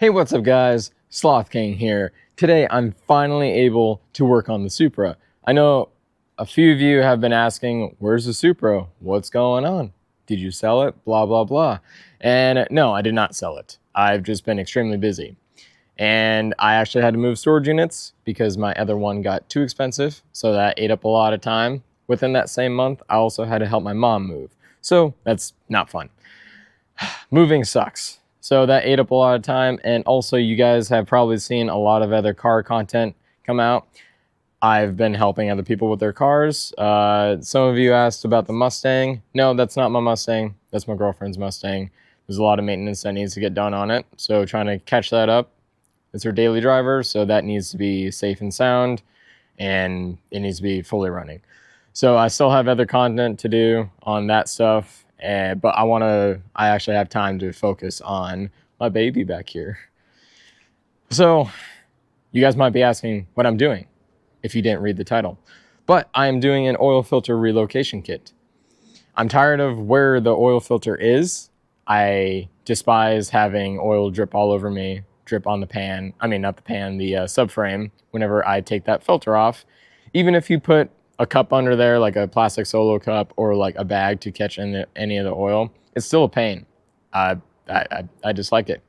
Hey, what's up guys? Sloth King here. Today I'm finally able to work on the Supra. I know a few of you have been asking, where's the Supra? What's going on? Did you sell it? Blah, blah, blah. And no, I did not sell it. I've just been extremely busy. And I actually had to move storage units because my other one got too expensive. So that ate up a lot of time. Within that same month, I also had to help my mom move. So that's not fun. Moving sucks. So that ate up a lot of time, and also you guys have probably seen a lot of other car content come out. I've been helping other people with their cars. Some of you asked about the Mustang. No, that's not my Mustang. That's my girlfriend's Mustang. There's a lot of maintenance that needs to get done on it, so trying to catch that up. It's her daily driver, so that needs to be safe and sound, and it needs to be fully running. So I still have other content to do on that stuff. But I actually have time to focus on my baby back here. So you guys might be asking what I'm doing if you didn't read the title. But I am doing an oil filter relocation kit. I'm tired of where the oil filter is. I despise having oil drip all over me, drip on the pan. I mean, not the pan, the subframe whenever I take that filter off. Even if you put a cup under there, like a plastic Solo cup or like a bag to catch any of the oil, it's still a pain. I dislike it.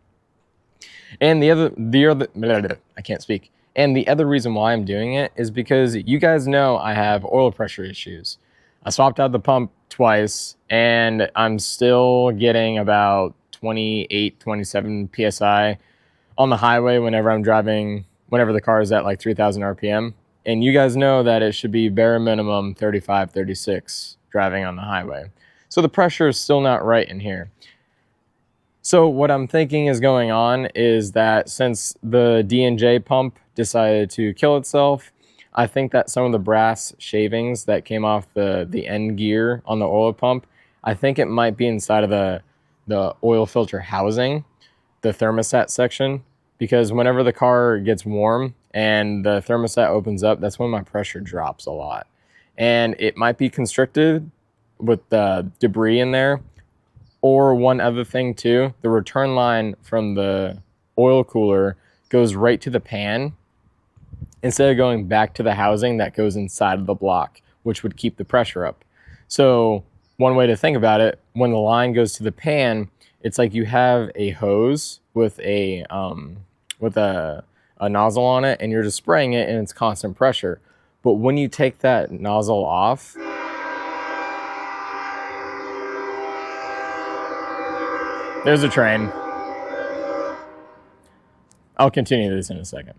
And the other I can't speak. And the other reason why I'm doing it is because you guys know I have oil pressure issues. I swapped out the pump twice and I'm still getting about 28, 27 PSI on the highway whenever I'm driving, whenever the car is at like 3,000 RPM. And you guys know that it should be bare minimum 35, 36 driving on the highway. So the pressure is still not right in here. So what I'm thinking is going on is that since the D&J pump decided to kill itself, I think that some of the brass shavings that came off the end gear on the oil pump, I think it might be inside of the oil filter housing, the thermostat section, because whenever the car gets warm and the thermostat opens up, that's when my pressure drops a lot. And it might be constricted with the debris in there. Or one other thing too, the return line from the oil cooler goes right to the pan instead of going back to the housing that goes inside of the block, which would keep the pressure up. So one way to think about it, when the line goes to the pan, it's like you have a hose with a nozzle on it and you're just spraying it and it's constant pressure. But when you take that nozzle off, there's a train. I'll continue this in a second.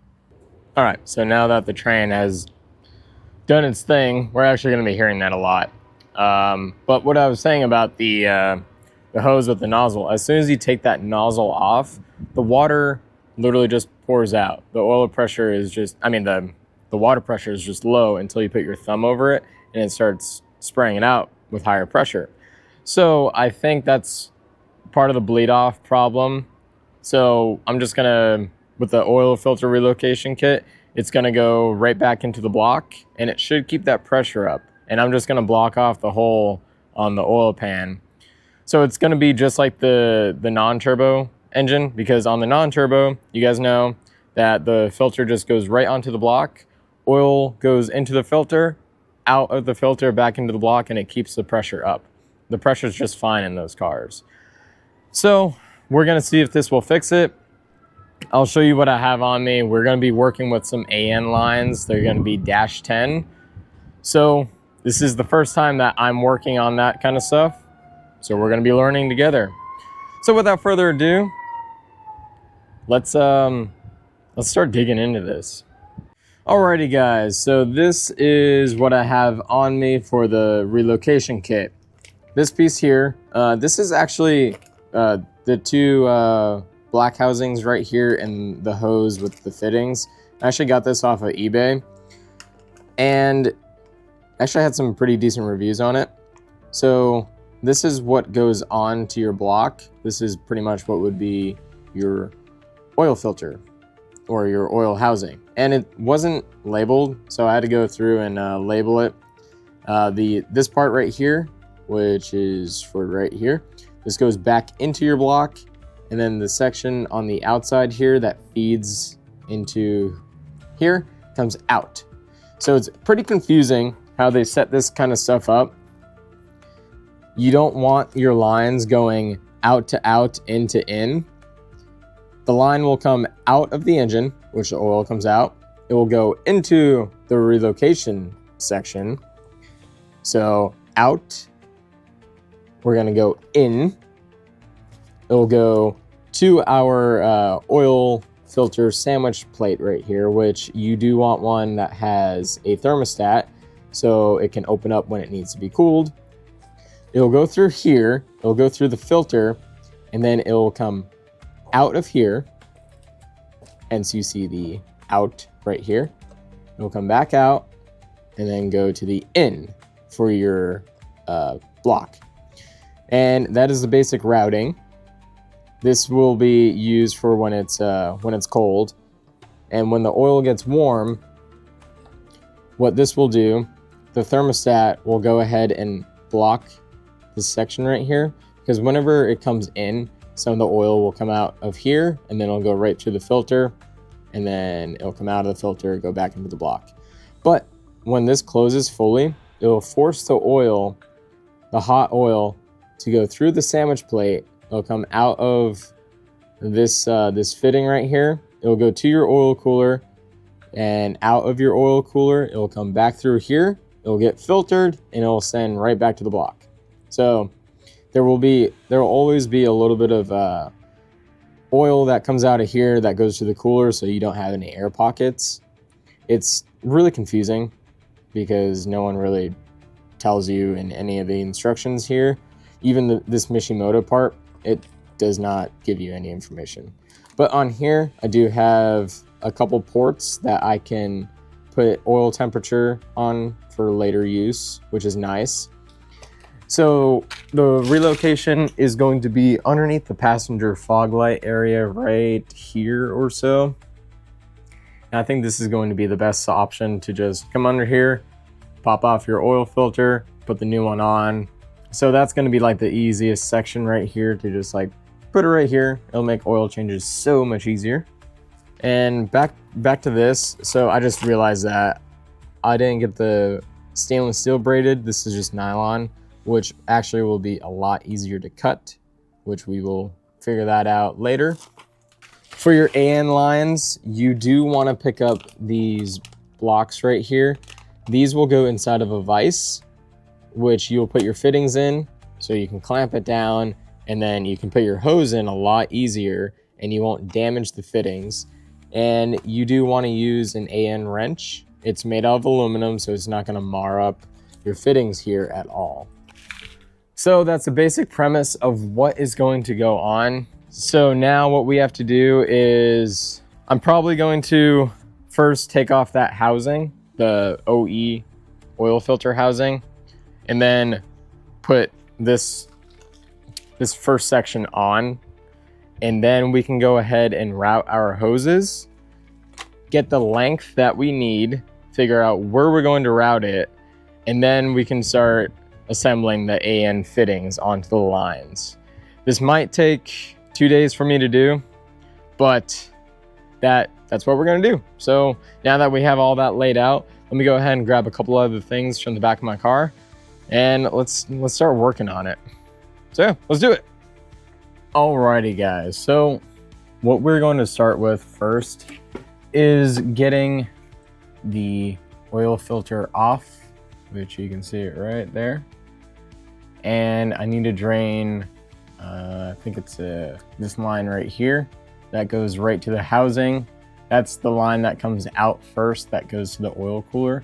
All right, so now that the train has done its thing, we're actually going to be hearing that a lot. But what I was saying about the hose with the nozzle, as soon as you take that nozzle off, the water literally just pours out. The oil pressure is just, the water pressure is just low until you put your thumb over it and it starts spraying it out with higher pressure. So I think that's part of the bleed off problem. So I'm just gonna, with the oil filter relocation kit, it's gonna go right back into the block and it should keep that pressure up. And I'm just gonna block off the hole on the oil pan. So it's gonna be just like the non-turbo engine, because on the non-turbo, you guys know that the filter just goes right onto the block, oil goes into the filter, out of the filter, back into the block, and it keeps the pressure up. The pressure is just fine in those cars. So we're gonna see if this will fix it. I'll show you what I have on me. We're gonna be working with some AN lines. They're gonna be -10. So this is the first time that I'm working on that kind of stuff. So we're gonna be learning together. So without further ado, let's start digging into this. Alrighty guys, so this is what I have on me for the relocation kit. This piece here, this is actually the two black housings right here and the hose with the fittings. I actually got this off of eBay and actually had some pretty decent reviews on it. So this is what goes on to your block. This is pretty much what would be your oil filter or your oil housing. And it wasn't labeled, so I had to go through and label it. This part right here, which is for right here, this goes back into your block and then the section on the outside here that feeds into here comes out. So it's pretty confusing how they set this kind of stuff up. You don't want your lines going out to out, in to in. The line will come out of the engine, which the oil comes out. It will go into the relocation section. So out, we're gonna go in. It will go to our oil filter sandwich plate right here, which you do want one that has a thermostat so it can open up when it needs to be cooled. It'll go through here, it'll go through the filter, and then it'll come out of here. Hence you see the out right here. It'll come back out and then go to the in for your block. And that is the basic routing. This will be used for when it's cold. And when the oil gets warm, what this will do, the thermostat will go ahead and block this section right here, because whenever it comes in, some of the oil will come out of here and then it'll go right through the filter, and then it'll come out of the filter, go back into the block. But when this closes fully, it will force the oil, the hot oil, to go through the sandwich plate. It'll come out of this this fitting right here. It'll go to your oil cooler, and out of your oil cooler, it'll come back through here. It'll get filtered and it'll send right back to the block. So there will always be a little bit of oil that comes out of here that goes to the cooler, so you don't have any air pockets. It's really confusing because no one really tells you in any of the instructions here. Even this Mishimoto part, it does not give you any information. But on here, I do have a couple ports that I can put oil temperature on for later use, which is nice. So the relocation is going to be underneath the passenger fog light area right here or so. And I think this is going to be the best option to just come under here, pop off your oil filter, put the new one on. So that's going to be like the easiest section right here to just like put it right here. It'll make oil changes so much easier. And back to this. So I just realized that I didn't get the stainless steel braided. This is just nylon, which actually will be a lot easier to cut, which we will figure that out later. For your AN lines, you do want to pick up these blocks right here. These will go inside of a vise, which you'll put your fittings in, so you can clamp it down, and then you can put your hose in a lot easier and you won't damage the fittings. And you do want to use an AN wrench. It's made out of aluminum, so it's not going to mar up your fittings here at all. So that's the basic premise of what is going to go on. So now what we have to do is, I'm probably going to first take off that housing, the OE oil filter housing, and then put this first section on, and then we can go ahead and route our hoses, get the length that we need, figure out where we're going to route it, and then we can start assembling the AN fittings onto the lines. This might take 2 days for me to do, but that's what we're going to do. So now that we have all that laid out, let me go ahead and grab a couple other things from the back of my car, and let's start working on it. So yeah, let's do it. Alrighty guys, so what we're going to start with first is getting the oil filter off, which you can see it right there. And I need to drain, I think it's this line right here that goes right to the housing. That's the line that comes out first, that goes to the oil cooler.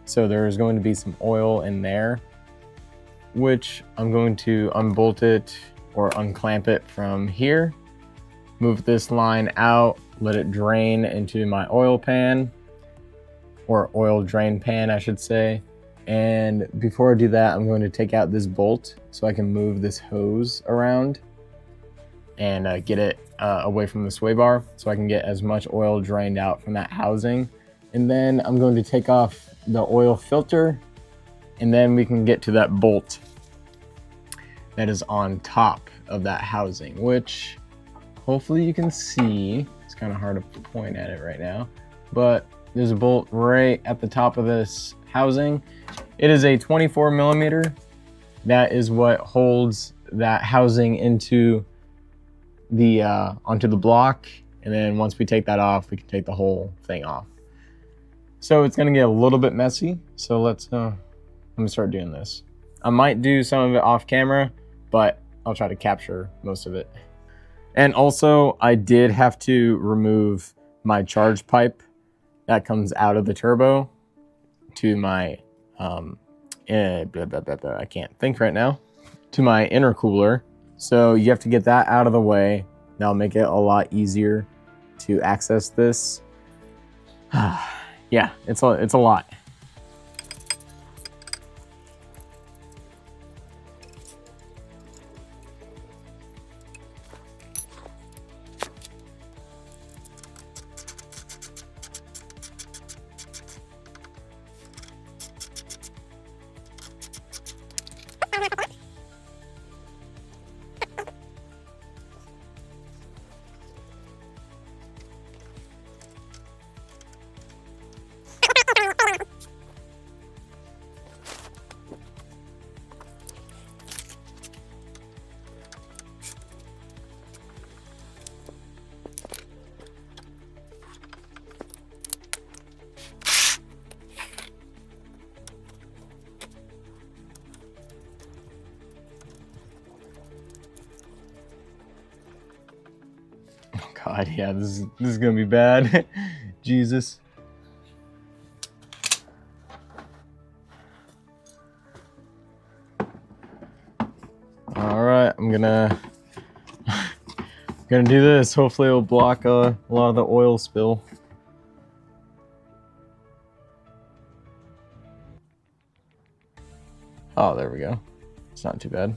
So there's going to be some oil in there, which I'm going to unbolt it or unclamp it from here, move this line out, let it drain into my oil pan, or oil drain pan I should say. And before I do that, I'm going to take out this bolt so I can move this hose around and get it away from the sway bar so I can get as much oil drained out from that housing. And then I'm going to take off the oil filter, and then we can get to that bolt that is on top of that housing, which hopefully you can see, it's kind of hard to point at it right now, but there's a bolt right at the top of this housing. It is a 24 millimeter. That is what holds that housing into the onto the block, and then once we take that off, we can take the whole thing off. So it's gonna get a little bit messy. So let me start doing this. I might do some of it off camera, but I'll try to capture most of it. And also, I did have to remove my charge pipe that comes out of the turbo to my I can't think right now, to my intercooler. So you have to get that out of the way. That'll make it a lot easier to access this. Yeah, it's a lot. God, yeah, this is gonna be bad. Jesus. All right, I'm gonna do this. Hopefully it'll block a lot of the oil spill. Oh, there we go. It's not too bad.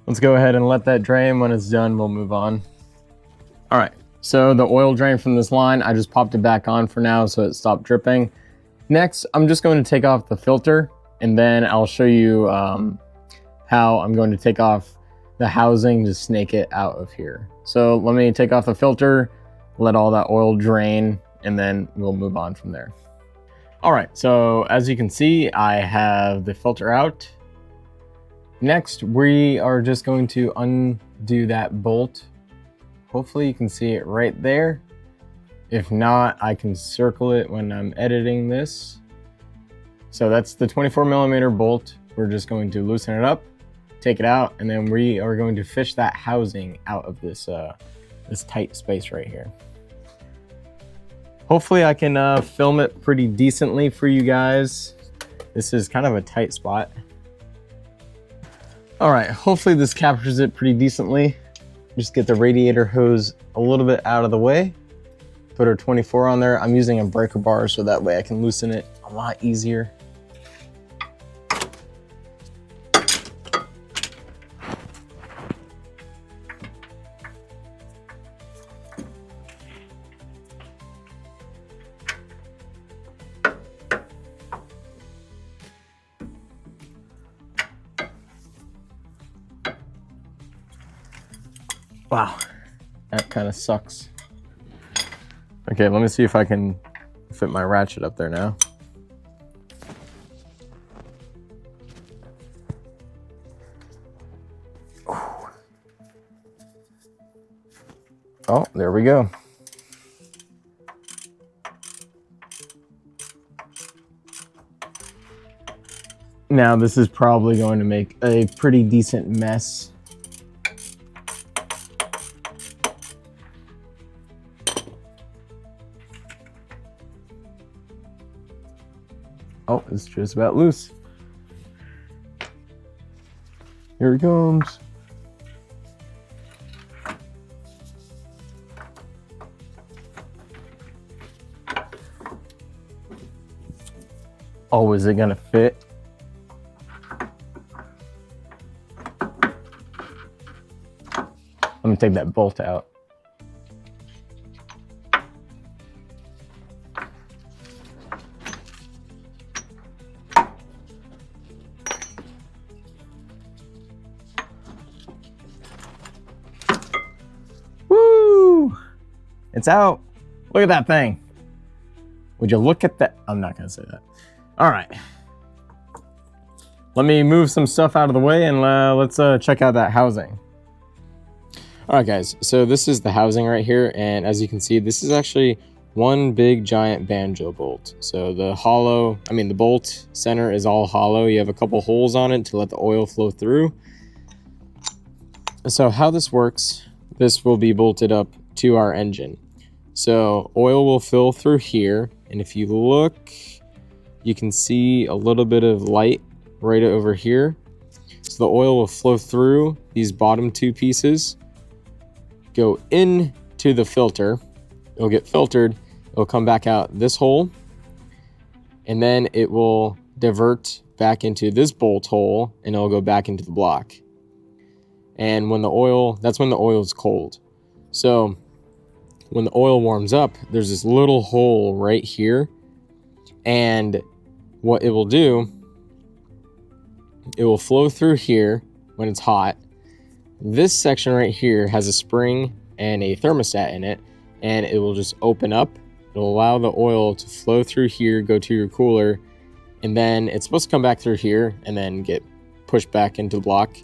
Let's go ahead and let that drain. When it's done, we'll move on. All right, so the oil drain from this line, I just popped it back on for now so it stopped dripping. Next, I'm just going to take off the filter, and then I'll show you how I'm going to take off the housing to snake it out of here. So let me take off the filter, let all that oil drain, and then we'll move on from there. All right, so as you can see, I have the filter out. Next, we are just going to undo that bolt. Hopefully you can see it right there. If not, I can circle it when I'm editing this. So that's the 24 millimeter bolt. We're just going to loosen it up, take it out, and then we are going to fish that housing out of this, this tight space right here. Hopefully I can film it pretty decently for you guys. This is kind of a tight spot. All right, hopefully this captures it pretty decently. Just get the radiator hose a little bit out of the way. Put our 24 on there. I'm using a breaker bar so that way I can loosen it a lot easier. Wow, that kind of sucks. Okay, let me see if I can fit my ratchet up there now. Oh, there we go. Now this is probably going to make a pretty decent mess. Oh, it's just about loose. Here it comes. Oh, is it gonna fit? Let me take that bolt out. It's out. Look at that thing. Would you look at that? I'm not gonna say that. All right. Let me move some stuff out of the way and let's check out that housing. All right, guys, so this is the housing right here. And as you can see, this is actually one big giant banjo bolt. So the bolt center is all hollow. You have a couple holes on it to let the oil flow through. So how this works, this will be bolted up to our engine. So oil will fill through here. And if you look, you can see a little bit of light right over here. So the oil will flow through these bottom two pieces, go into the filter, it'll get filtered, it'll come back out this hole, and then it will divert back into this bolt hole and it'll go back into the block. And that's when the oil is cold. So when the oil warms up, there's this little hole right here, and what it will do, it will flow through here when it's hot. This section right here has a spring and a thermostat in it, and it will just open up. It'll allow the oil to flow through here, go to your cooler, and then it's supposed to come back through here and then get pushed back into the block.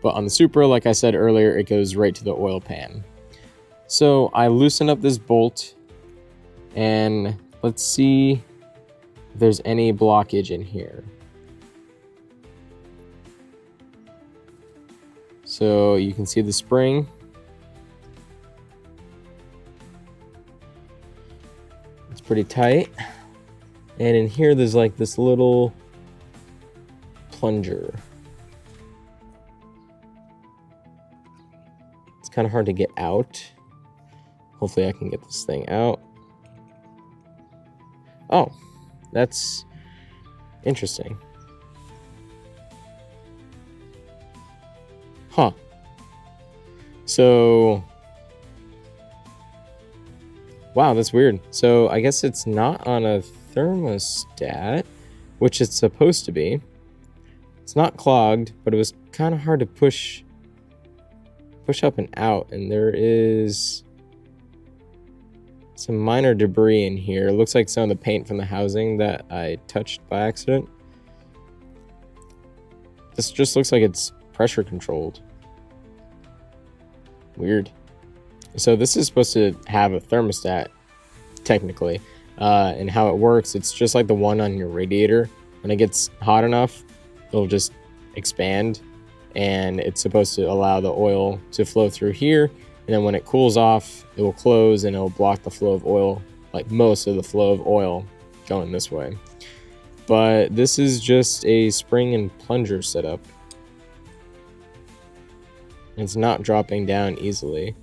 But on the Supra, like I said earlier, it goes right to the oil pan. So I loosen up this bolt, and let's see if there's any blockage in here. So you can see the spring. It's pretty tight. And in here, there's like this little plunger. It's kind of hard to get out. Hopefully I can get this thing out. Oh, that's interesting. Huh. So, wow, that's weird. So I guess it's not on a thermostat, which it's supposed to be. It's not clogged, but it was kind of hard to push up and out. And there is some minor debris in here. It looks like some of the paint from the housing that I touched by accident. This just looks like it's pressure controlled. Weird. So this is supposed to have a thermostat, technically. And how it works, it's just like the one on your radiator. When it gets hot enough, it'll just expand, and it's supposed to allow the oil to flow through here. And then when it cools off, it will close and it'll block the flow of oil, like most of the flow of oil going this way. But this is just a spring and plunger setup. It's not dropping down easily,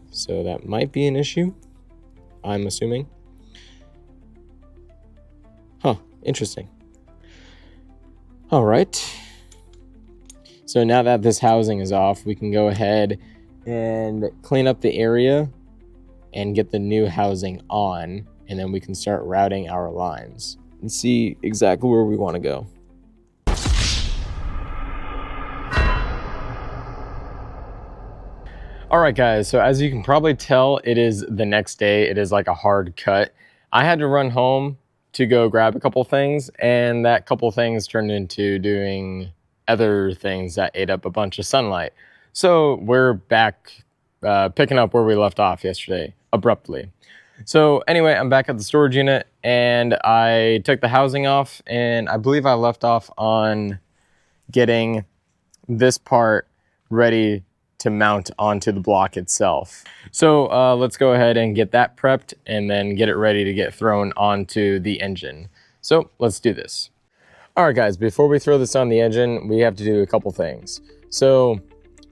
so that might be an issue, I'm assuming. Huh, interesting. All right. So now that this housing is off, we can go ahead and clean up the area and get the new housing on, and then we can start routing our lines and see exactly where we want to go. All right, guys, so as you can probably tell, it is the next day. It is like a hard cut. I had to run home to go grab a couple things, and that couple things turned into doing other things that ate up a bunch of sunlight. So we're back picking up where we left off yesterday, abruptly. So anyway, I'm back at the storage unit, and I took the housing off, and I believe I left off on getting this part ready to mount onto the block itself. So let's go ahead and get that prepped and then get it ready to get thrown onto the engine. So let's do this. All right, guys, before we throw this on the engine, we have to do a couple things. So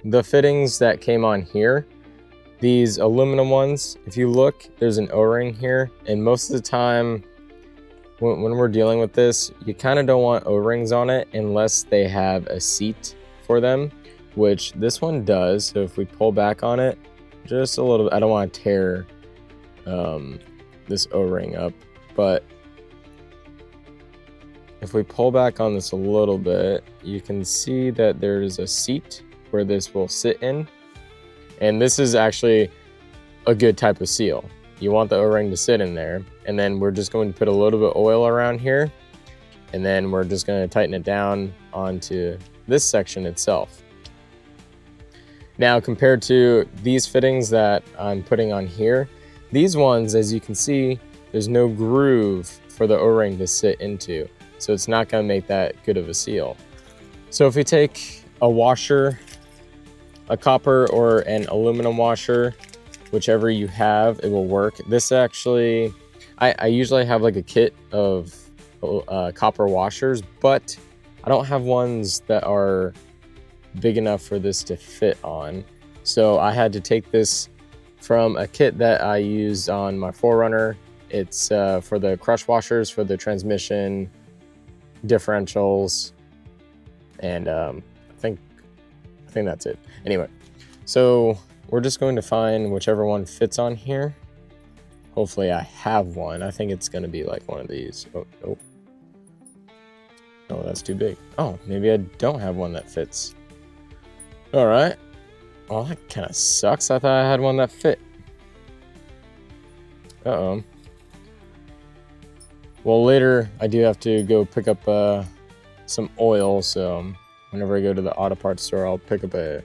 the fittings that came on here, these aluminum ones, if you look, there's an O-ring here, and most of the time when we're dealing with this, you kind of don't want O-rings on it unless they have a seat for them, which this one does. So if we pull back on it just a little bit, I don't want to tear this O-ring up, but if we pull back on this a little bit, you can see that there's a seat where this will sit in, and this is actually a good type of seal. you want the O-ring to sit in there. And then we're just going to put a little bit of oil around here, and then we're just going to tighten it down onto this section itself. Now, compared to these fittings that I'm putting on here, these ones, as you can see, there's no groove for the O-ring to sit into, so it's not going to make that good of a seal. So if we take a washer, a copper or an aluminum washer, whichever you have, it will work. This actually, I usually have like a kit of copper washers, but I don't have ones that are big enough for this to fit on. So I had to take this from a kit that I used on my 4Runner. It's for the crush washers for the transmission, differentials, and I think that's it. Anyway, so we're just going to find whichever one fits on here. Hopefully I have one. I think it's going to be like one of these. Oh, nope. Oh, that's too big. Oh, maybe I don't have one that fits. All right. Well, that kind of sucks. I thought I had one that fit. Uh-oh. Well, later I do have to go pick up some oil, so whenever I go to the auto parts store, I'll pick up a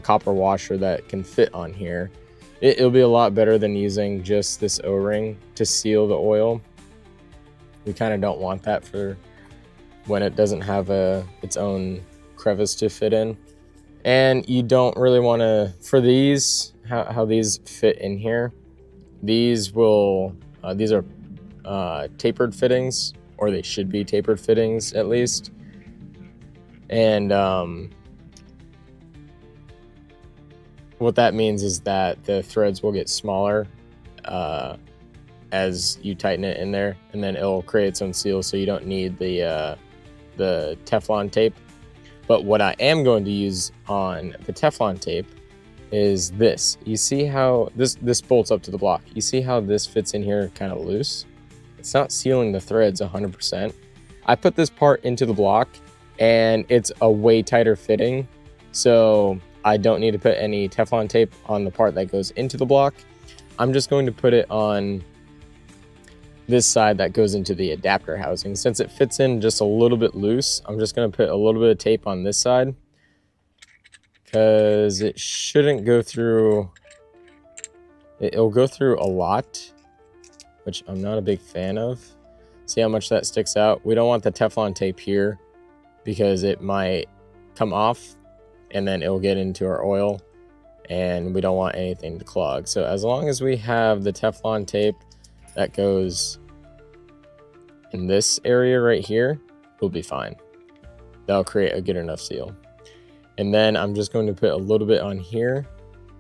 copper washer that can fit on here. It'll be a lot better than using just this O-ring to seal the oil. We kind of don't want that for when it doesn't have its own crevice to fit in. And you don't really want to, for these, how these fit in here, these are tapered fittings, or they should be tapered fittings at least. And what that means is that the threads will get smaller as you tighten it in there, and then it'll create its own seal, so you don't need the Teflon tape. But what I am going to use on the Teflon tape is this. You see how this bolts up to the block. You see how this fits in here kind of loose? It's not sealing the threads 100%. I put this part into the block, and it's a way tighter fitting, so I don't need to put any Teflon tape on the part that goes into the block. I'm just going to put it on this side that goes into the adapter housing. Since it fits in just a little bit loose, I'm just going to put a little bit of tape on this side, because it shouldn't go through. It'll go through a lot, which I'm not a big fan of. See how much that sticks out? We don't want the Teflon tape here because it might come off and then it'll get into our oil, and we don't want anything to clog. So as long as we have the Teflon tape that goes in this area right here, we'll be fine. That'll create a good enough seal. And then I'm just going to put a little bit on here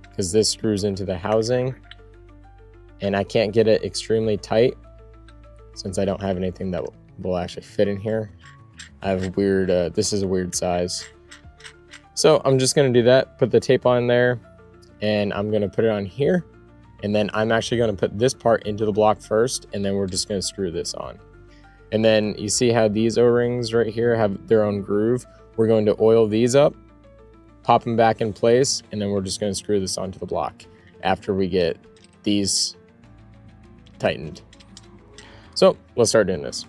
because this screws into the housing, and I can't get it extremely tight since I don't have anything that will actually fit in here. I have weird, this is a weird size. So I'm just going to do that, put the tape on there, and I'm going to put it on here. And then I'm actually going to put this part into the block first, and then we're just going to screw this on. And then you see how these O-rings right here have their own groove. We're going to oil these up, pop them back in place, and then we're just going to screw this onto the block after we get these tightened. So let's start doing this.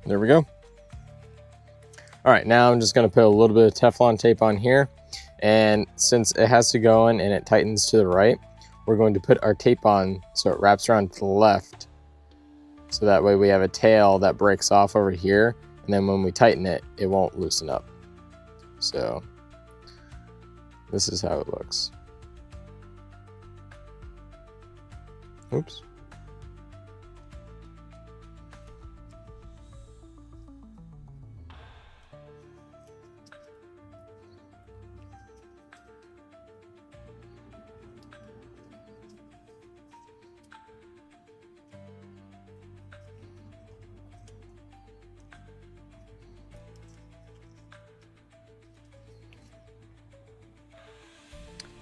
There we go. All right, now I'm just going to put a little bit of Teflon tape on here, and since it has to go in and it tightens to the right, we're going to put our tape on so it wraps around to the left, so that way we have a tail that breaks off over here, and then when we tighten it, it won't loosen up. So this is how it looks. Oops.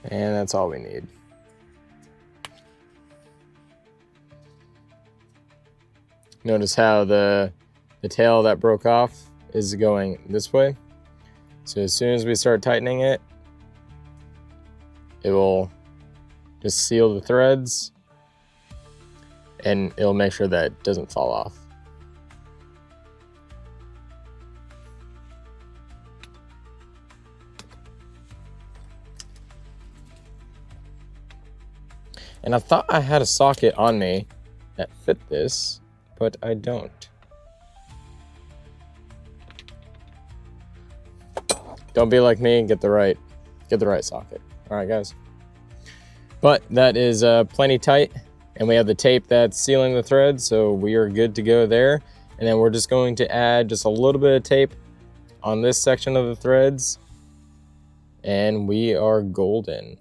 And that's all we need. Notice how the tail that broke off is going this way. So as soon as we start tightening it, it will just seal the threads and it'll make sure that it doesn't fall off. And I thought I had a socket on me that fit this, but I don't. Don't be like me and get the right socket. All right, guys. But that is plenty tight, and we have the tape that's sealing the thread, so we are good to go there. And then we're just going to add just a little bit of tape on this section of the threads, and we are golden.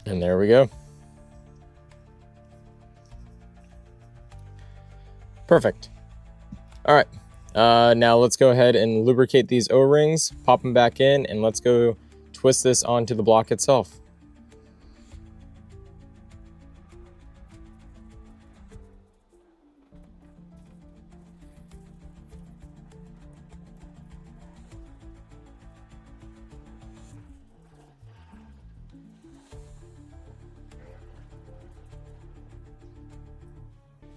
And there we go. Perfect. All right. Now let's go ahead and lubricate these O-rings, pop them back in, and let's go twist this onto the block itself.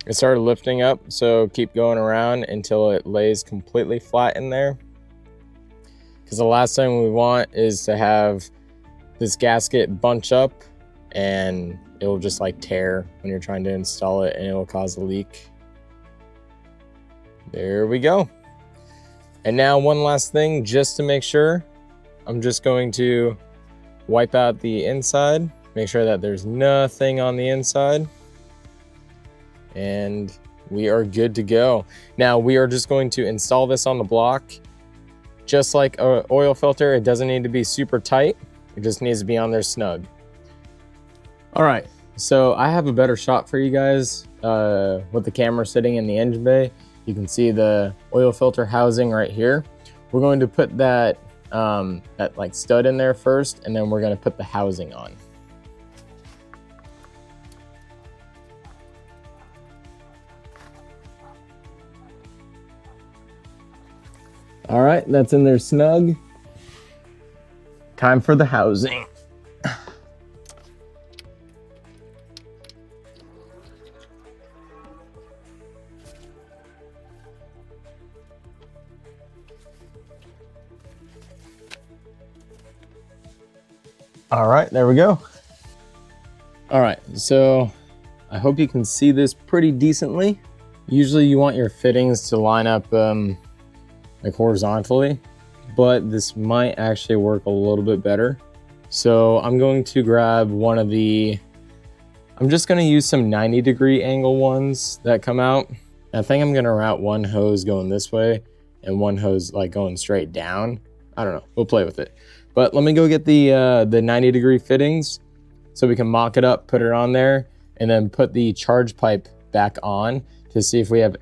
It started lifting up, so keep going around until it lays completely flat in there. Because the last thing we want is to have this gasket bunch up and it will just like tear when you're trying to install it and it will cause a leak. There we go. And now one last thing, just to make sure, I'm just going to wipe out the inside, make sure that there's nothing on the inside. And we are good to go. Now we are just going to install this on the block. Just like an oil filter, it doesn't need to be super tight. It just needs to be on there snug. All right, so I have a better shot for you guys with the camera sitting in the engine bay. You can see the oil filter housing right here. We're going to put that, that like stud in there first, and then we're gonna put the housing on. All right, that's in there snug. Time for the housing. All right, there we go. All right, so I hope you can see this pretty decently. Usually you want your fittings to line up like horizontally, but this might actually work a little bit better. So I'm going to grab one of the, I'm just gonna use some 90-degree angle ones that come out. I think I'm gonna route one hose going this way and one hose like going straight down. I don't know, we'll play with it. But let me go get the 90-degree fittings so we can mock it up, put it on there, and then put the charge pipe back on to see if we have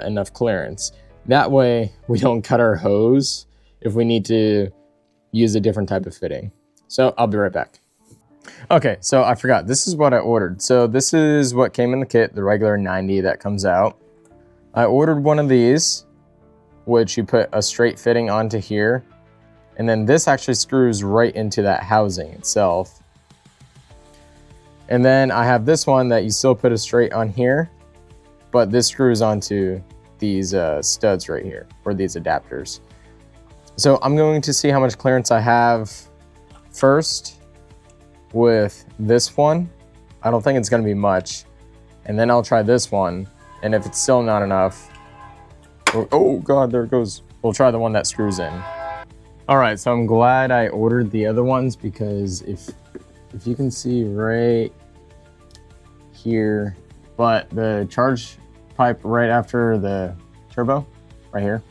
enough clearance. That way we don't cut our hose if we need to use a different type of fitting. So I'll be right back. Okay, so I forgot, this is what I ordered. So this is what came in the kit, the regular 90 that comes out. I ordered one of these, which you put a straight fitting onto here. And then this actually screws right into that housing itself. And then I have this one that you still put a straight on here, but this screws onto these studs right here, or these adapters. So I'm going to see how much clearance I have first with this one. I don't think it's gonna be much. And then I'll try this one. And if it's still not enough, oh God, there it goes. We'll try the one that screws in. All right, so I'm glad I ordered the other ones because if you can see right here, but the charge pipe right after the turbo, right here,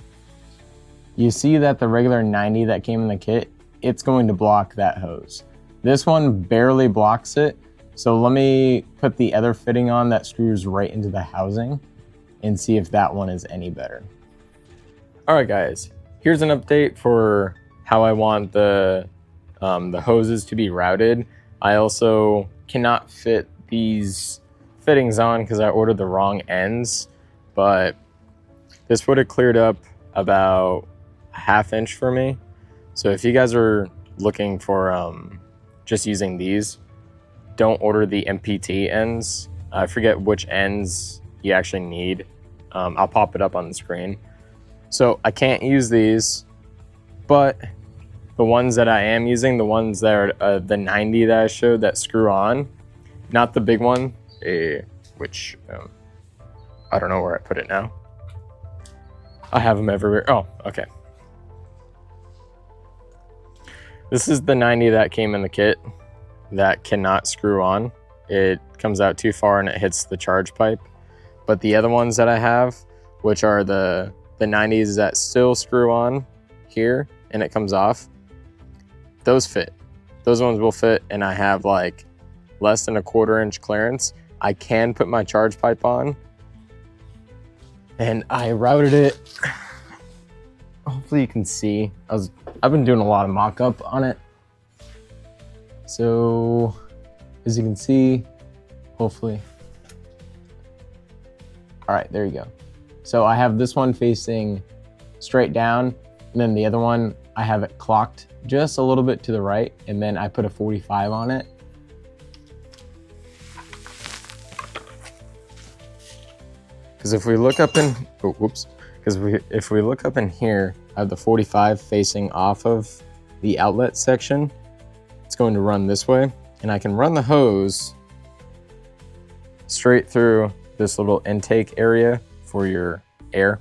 you see that the regular 90 that came in the kit, it's going to block that hose. This one barely blocks it. So let me put the other fitting on that screws right into the housing and see if that one is any better. All right, guys, here's an update for how I want the hoses to be routed. I also cannot fit these fittings on because I ordered the wrong ends, but this would have cleared up about a ½ inch for me. So if you guys are looking for just using these, don't order the MPT ends. I forget which ends you actually need. I'll pop it up on the screen. So I can't use these, but the ones that I am using, the ones that are the 90 that I showed that screw on, not the big one, which I don't know where I put it now. I have them everywhere. Oh, okay. This is the 90 that came in the kit that cannot screw on. It comes out too far and it hits the charge pipe. But the other ones that I have, which are the 90s that still screw on here and it comes off, those fit. Those ones will fit, and I have like less than a ¼ inch clearance. I can put my charge pipe on, and I routed it. Hopefully you can see. I've been doing a lot of mock-up on it. So as you can see, hopefully. All right, there you go. So I have this one facing straight down, and then the other one, I have it clocked just a little bit to the right, and then I put a 45 on it. Because if we look up in, if we look up in here, I have the 45 facing off of the outlet section. It's going to run this way, and I can run the hose straight through this little intake area for your air.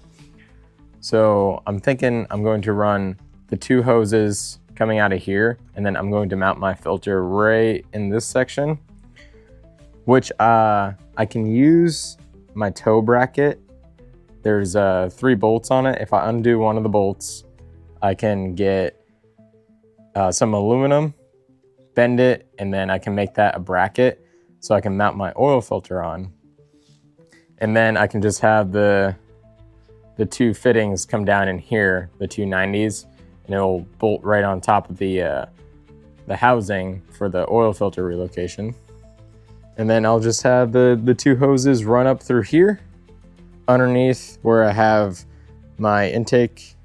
So I'm thinking I'm going to run the 2 hoses coming out of here, and then I'm going to mount my filter right in this section, which I can use my toe bracket. There's 3 bolts on it. If I undo one of the bolts, I can get some aluminum, bend it, and then I can make that a bracket so I can mount my oil filter on. And then I can just have the 2 fittings come down in here, the 2 90s, and it'll bolt right on top of the housing for the oil filter relocation. And then I'll just have the 2 hoses run up through here, underneath where I have my intake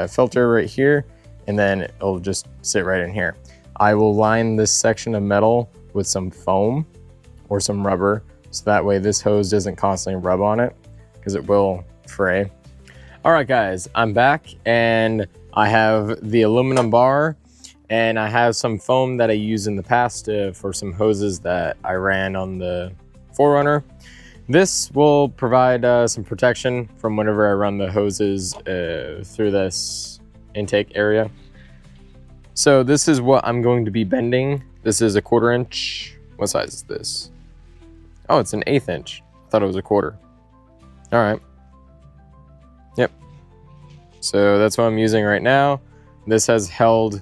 filter right here, and then it'll just sit right in here. I will line this section of metal with some foam or some rubber, so that way this hose doesn't constantly rub on it, because it will fray. All right, guys, I'm back, and I have the aluminum bar, and I have some foam that I used in the past for some hoses that I ran on the 4Runner. This will provide some protection from whenever I run the hoses through this intake area. So this is what I'm going to be bending. This is a 1/4 inch. What size is this? Oh, it's an 1/8 inch. I thought it was a 1/4. All right. Yep. So that's what I'm using right now. This has held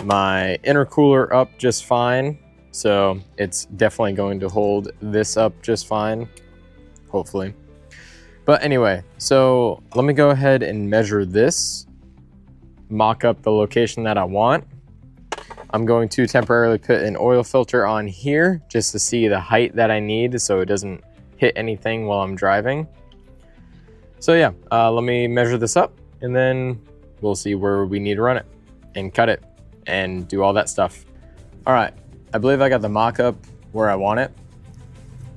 my intercooler up just fine. So it's definitely going to hold this up just fine, hopefully. But anyway, so let me go ahead and measure this, mock up the location that I want. I'm going to temporarily put an oil filter on here just to see the height that I need so it doesn't hit anything while I'm driving. So yeah, let me measure this up, and then we'll see where we need to run it and cut it and do all that stuff. All right, I believe I got the mock-up where I want it.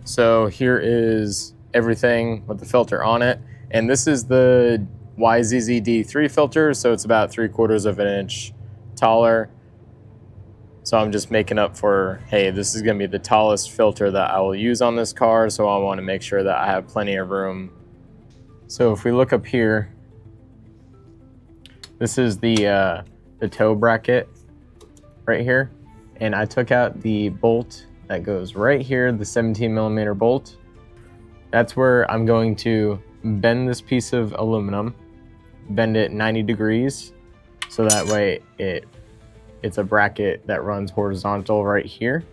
So here is everything with the filter on it. And this is the YZZ-D3 filter, so it's about 3/4 of an inch taller. So I'm just making up for, hey, this is gonna be the tallest filter that I will use on this car, so I wanna make sure that I have plenty of room. So if we look up here, this is the toe bracket right here. And I took out the bolt that goes right here, the 17mm bolt. That's where I'm going to bend this piece of aluminum, bend it 90 degrees, so that way it's a bracket that runs horizontal right here.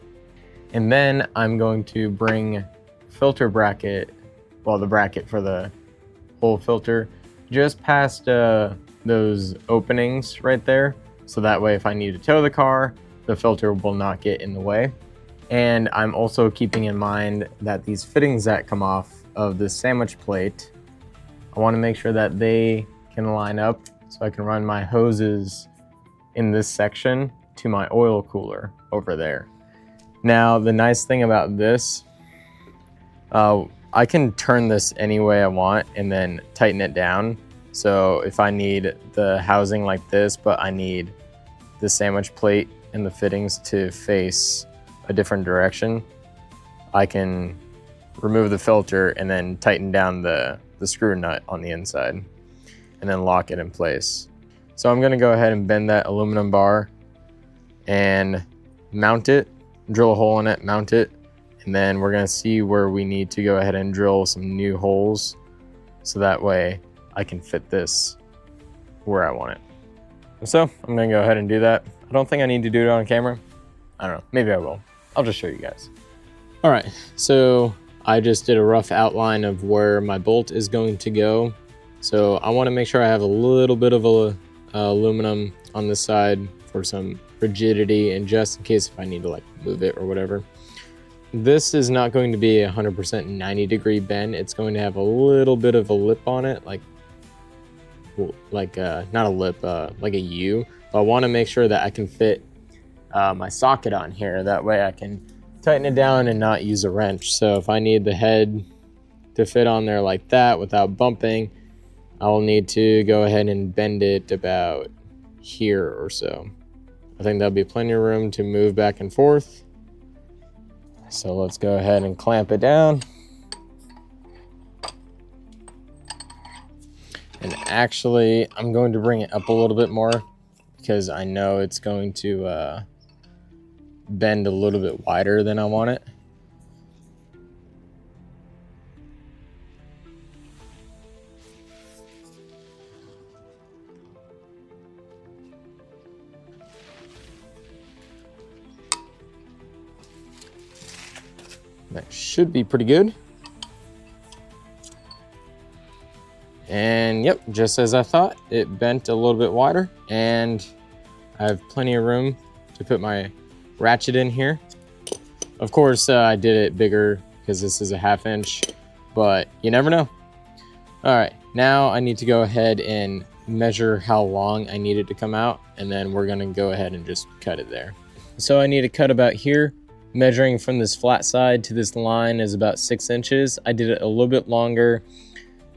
And then I'm going to bring filter bracket well, the bracket for the whole filter just past those openings right there. So that way if I need to tow the car, the filter will not get in the way. And I'm also keeping in mind that these fittings that come off of the sandwich plate, I want to make sure that they can line up so I can run my hoses in this section to my oil cooler over there. Now, the nice thing about this, I can turn this any way I want and then tighten it down. So if I need the housing like this, but I need the sandwich plate and the fittings to face a different direction, I can remove the filter and then tighten down the screw nut on the inside and then lock it in place. So I'm gonna go ahead and bend that aluminum bar and mount it, drill a hole in it, mount it, and then we're gonna see where we need to go ahead and drill some new holes so that way I can fit this where I want it. So I'm gonna go ahead and do that. I don't think I need to do it on camera. I don't know, maybe I will. I'll just show you guys. All right, so I just did a rough outline of where my bolt is going to go. So I wanna make sure I have a little bit of aluminum on this side for some rigidity and just in case if I need to like move it or whatever. This is not going to be 100% 90-degree bend. It's going to have a little bit of a lip on it, like not a lip, like a U. But I want to make sure that I can fit my socket on here. That way I can tighten it down and not use a wrench. So if I need the head to fit on there like that without bumping, I'll need to go ahead and bend it about here or so. I think there'll be plenty of room to move back and forth. So let's go ahead and clamp it down. And actually, I'm going to bring it up a little bit more because I know it's going to bend a little bit wider than I want it. That should be pretty good. And yep, just as I thought, it bent a little bit wider and I have plenty of room to put my ratchet in here. Of course, I did it bigger because this is a 1/2 inch, but you never know. All right, now I need to go ahead and measure how long I need it to come out, and then we're gonna go ahead and just cut it there. So I need to cut about here. Measuring from this flat side to this line is about 6 inches. I did it a little bit longer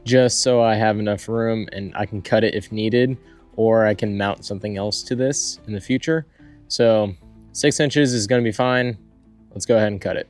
just so I have enough room and I can cut it if needed, or I can mount something else to this in the future. So 6 inches is gonna be fine. Let's go ahead and cut it.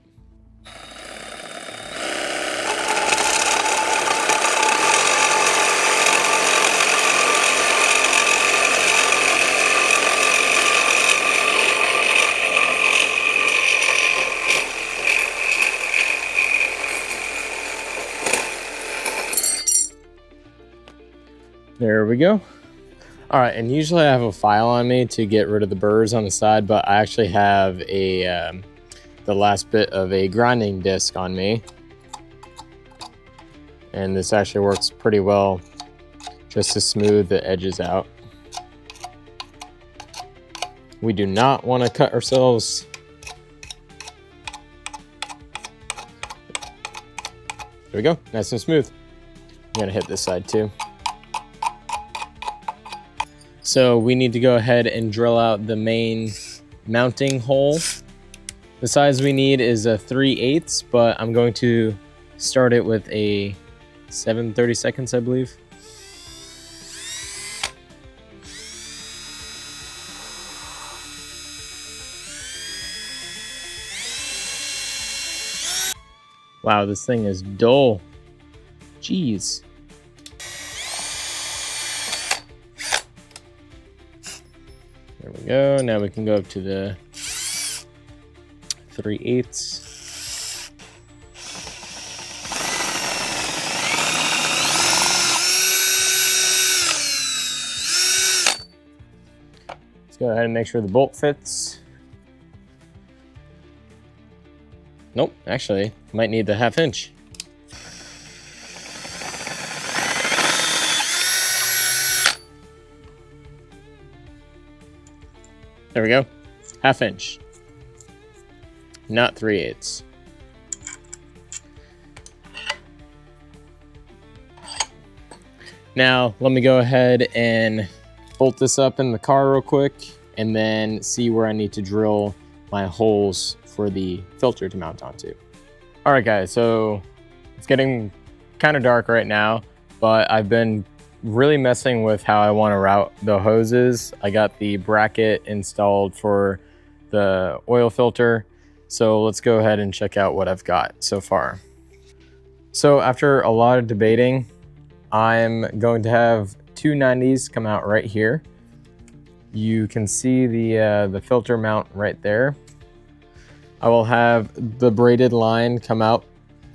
There we go. All right, and usually I have a file on me to get rid of the burrs on the side, but I actually have a the last bit of a grinding disc on me. And this actually works pretty well just to smooth the edges out. We do not want to cut ourselves. There we go, nice and smooth. I'm gonna hit this side too. So we need to go ahead and drill out the main mounting hole. The size we need is a 3/8, but I'm going to start it with a 7/32, I believe. Wow, this thing is dull. Jeez. There we go. Now we can go up to the 3/8. Let's go ahead and make sure the bolt fits. Nope, actually, might need the 1/2 inch. There we go. 1/2 inch. Not 3/8. Now, let me go ahead and bolt this up in the car real quick and then see where I need to drill my holes for the filter to mount onto. All right, guys, so it's getting kind of dark right now, but I've been really messing with how I want to route the hoses. I got the bracket installed for the oil filter. So let's go ahead and check out what I've got so far. So after a lot of debating, I'm going to have two 90s come out right here. You can see the filter mount right there. I will have the braided line come out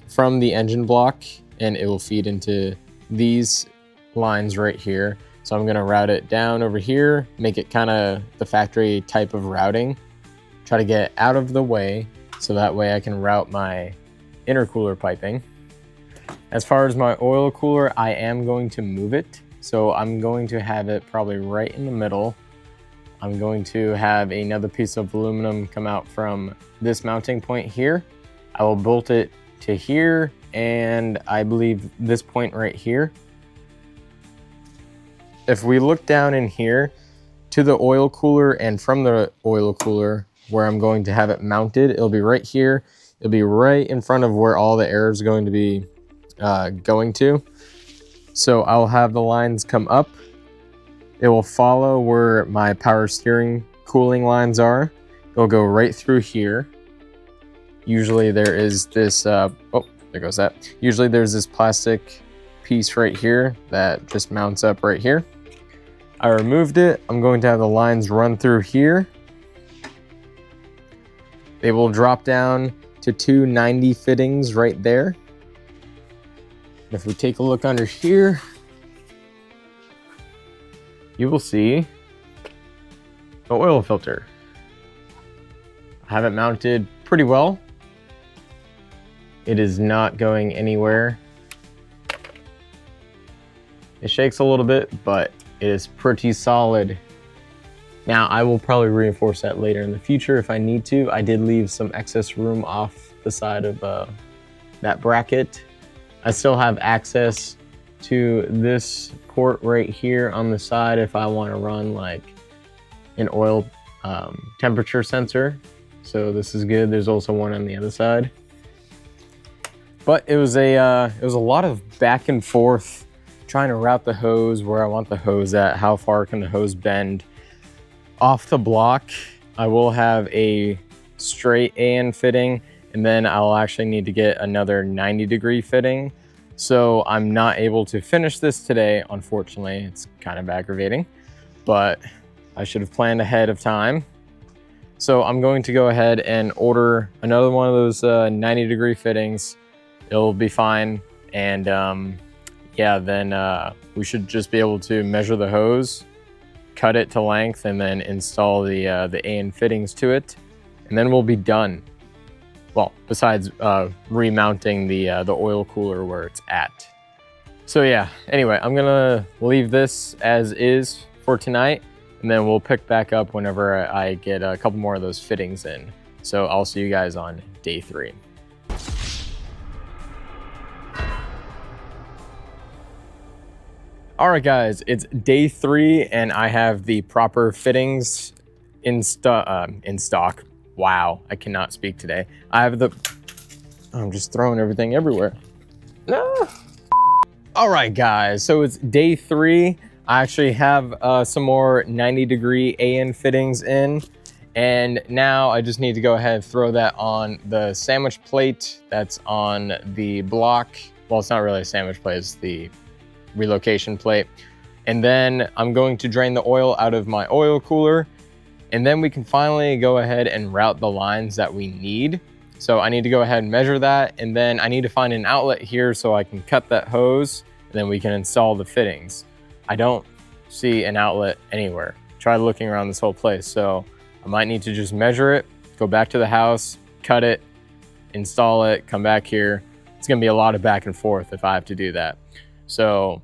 from the engine block and it will feed into these lines right here. So I'm gonna route it down over here, make it kind of the factory type of routing, try to get out of the way so that way I can route my intercooler piping. As far as my oil cooler, I am going to move it. So I'm going to have it probably right in the middle. I'm going to have another piece of aluminum come out from this mounting point here. I will bolt it to here and I believe this point right here. If we look down in here to the oil cooler and from the oil cooler where I'm going to have it mounted, it'll be right here. It'll be right in front of where all the air is going to be going to. So I'll have the lines come up. It will follow where my power steering cooling lines are. It'll go right through here. Usually there is this, oh, there goes that. Usually there's this plastic piece right here that just mounts up right here. I removed it. I'm going to have the lines run through here. They will drop down to two 90 fittings right there. If we take a look under here, you will see the oil filter. I have it mounted pretty well. It is not going anywhere. It shakes a little bit, but it is pretty solid. Now, I will probably reinforce that later in the future if I need to. I did leave some excess room off the side of that bracket. I still have access to this port right here on the side if I want to run like an oil temperature sensor. So this is good. There's also one on the other side. But it was a lot of back and forth trying to route the hose where I want the hose at, how far can the hose bend. Off the block, I will have a straight AN fitting, and then I'll actually need to get another 90-degree fitting. So I'm not able to finish this today, unfortunately. It's kind of aggravating, but I should have planned ahead of time. So I'm going to go ahead and order another one of those 90-degree fittings. It'll be fine. And yeah, then we should just be able to measure the hose, cut it to length, and then install the AN fittings to it. And then we'll be done. Well, besides remounting the oil cooler where it's at. So yeah, anyway, I'm gonna leave this as is for tonight, and then we'll pick back up whenever I get a couple more of those fittings in. So I'll see you guys on day 3. All right, guys, it's day 3, and I have the proper fittings in stock. Wow, I cannot speak today. I'm just throwing everything everywhere. No. All right, guys, so it's day 3. I actually have some more 90-degree AN fittings in, and now I just need to go ahead and throw that on the sandwich plate that's on the block. Well, it's not really a sandwich plate, it's the relocation plate. And then I'm going to drain the oil out of my oil cooler, and then we can finally go ahead and route the lines that we need. So I need to go ahead and measure that, and then I need to find an outlet here so I can cut that hose, and then we can install the fittings. I don't see an outlet anywhere. Tried looking around this whole place, so I might need to just measure it, go back to the house, cut it, install it, come back here. It's gonna be a lot of back and forth if I have to do that. So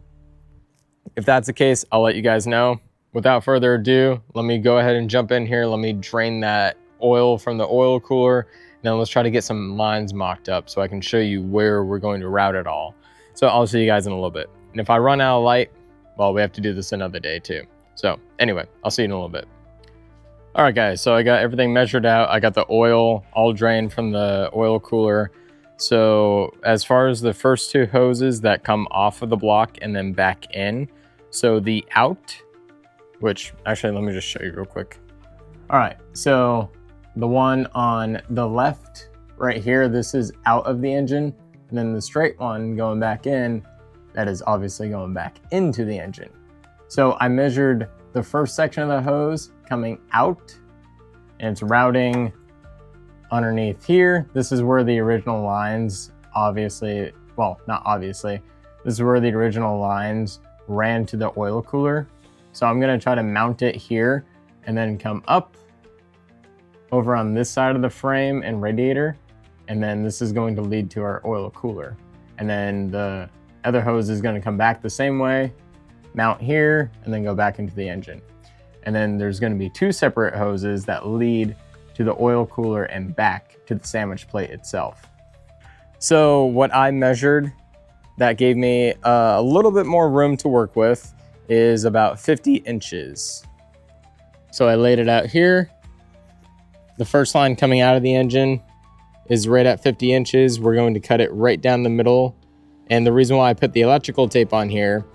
if that's the case, I'll let you guys know. without further ado, let me go ahead and jump in here. Let me drain that oil from the oil cooler. Now let's try to get some lines mocked up so I can show you where we're going to route it all. So I'll see you guys in a little bit. And if I run out of light, well, we have to do this another day too. So anyway, I'll see you in a little bit. All right, guys, so I got everything measured out. I got the oil all drained from the oil cooler. So as far as the first two hoses that come off of the block and then back in, so the out, which actually, let me just show you real quick. All right, so the one on the left right here, this is out of the engine. And then the straight one going back in, that is obviously going back into the engine. So I measured the first section of the hose coming out, and it's routing underneath here. This is where the original lines, obviously, well, not obviously, this is where the original lines ran to the oil cooler. So I'm gonna try to mount it here and then come up over on this side of the frame and radiator. And then this is going to lead to our oil cooler. And then the other hose is gonna come back the same way, mount here, and then go back into the engine. And then there's gonna be two separate hoses that lead to the oil cooler and back to the sandwich plate itself. So what I measured that gave me a little bit more room to work with is about 50 inches. So I laid it out here. The first line coming out of the engine is right at 50 inches. We're going to cut it right down the middle. And the reason why I put the electrical tape on here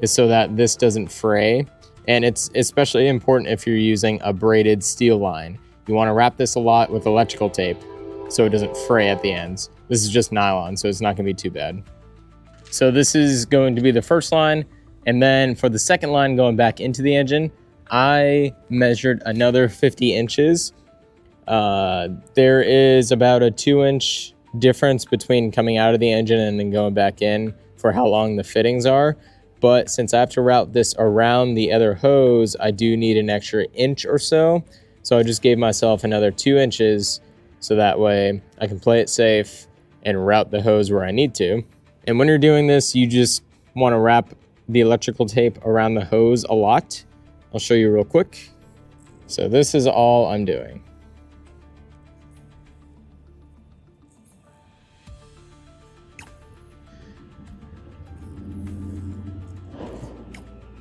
is so that this doesn't fray. And it's especially important if you're using a braided steel line. You want to wrap this a lot with electrical tape so it doesn't fray at the ends. This is just nylon, so it's not going to be too bad. So this is going to be the first line. And then for the second line going back into the engine, I measured another 50 inches. There is about a 2-inch difference between coming out of the engine and then going back in for how long the fittings are. But since I have to route this around the other hose, I do need an extra inch or so. So I just gave myself another 2 inches so that way I can play it safe and route the hose where I need to. And when you're doing this, you just want to wrap the electrical tape around the hose a lot. I'll show you real quick. So this is all I'm doing.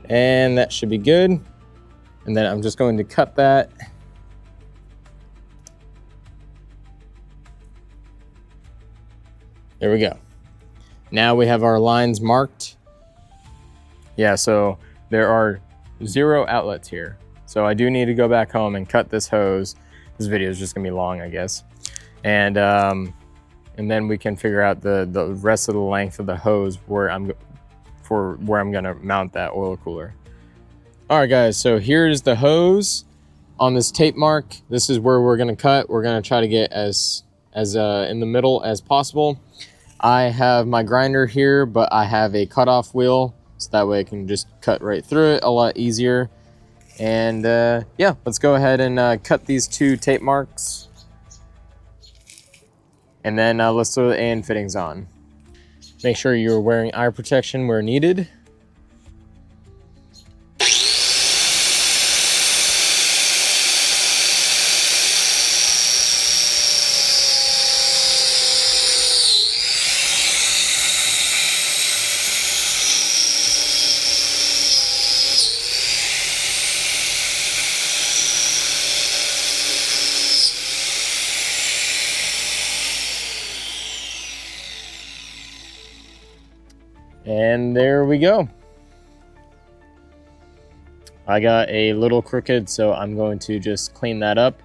And that should be good. And then I'm just going to cut that. There we go. Now we have our lines marked. Yeah, so there are 0 outlets here. So I do need to go back home and cut this hose. This video is just gonna be long, I guess. And then we can figure out the rest of the length of the hose where I'm gonna mount that oil cooler. All right, guys, so here's the hose on this tape mark. This is where we're gonna cut. We're gonna try to get as in the middle as possible. I have my grinder here, but I have a cutoff wheel, so that way I can just cut right through it a lot easier. And yeah, let's go ahead and cut these 2 tape marks. And then let's throw the AN fittings on. Make sure you're wearing eye protection where needed. And there we go. I got a little crooked, so I'm going to just clean that up.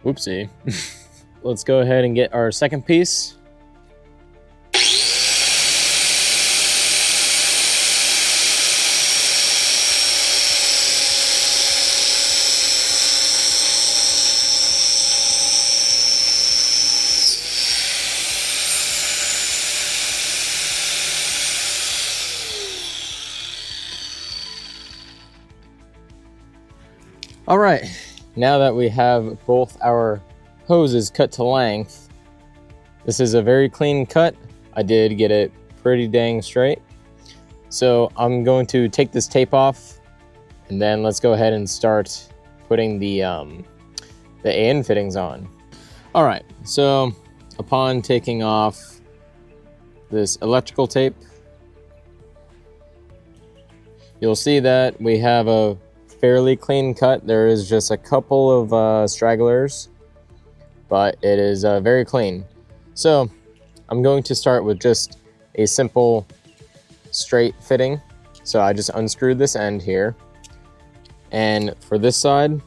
Whoopsie. Let's go ahead and get our second piece. All right, now that we have both our hoses cut to length, this is a very clean cut. I did get it pretty dang straight. So I'm going to take this tape off And then let's go ahead and start putting the AN fittings on. All right, so upon taking off this electrical tape, you'll see that we have a fairly clean cut. There is just a couple of stragglers, but it is very clean. So I'm going to start with just a simple straight fitting. So I just unscrewed this end here. And for this side,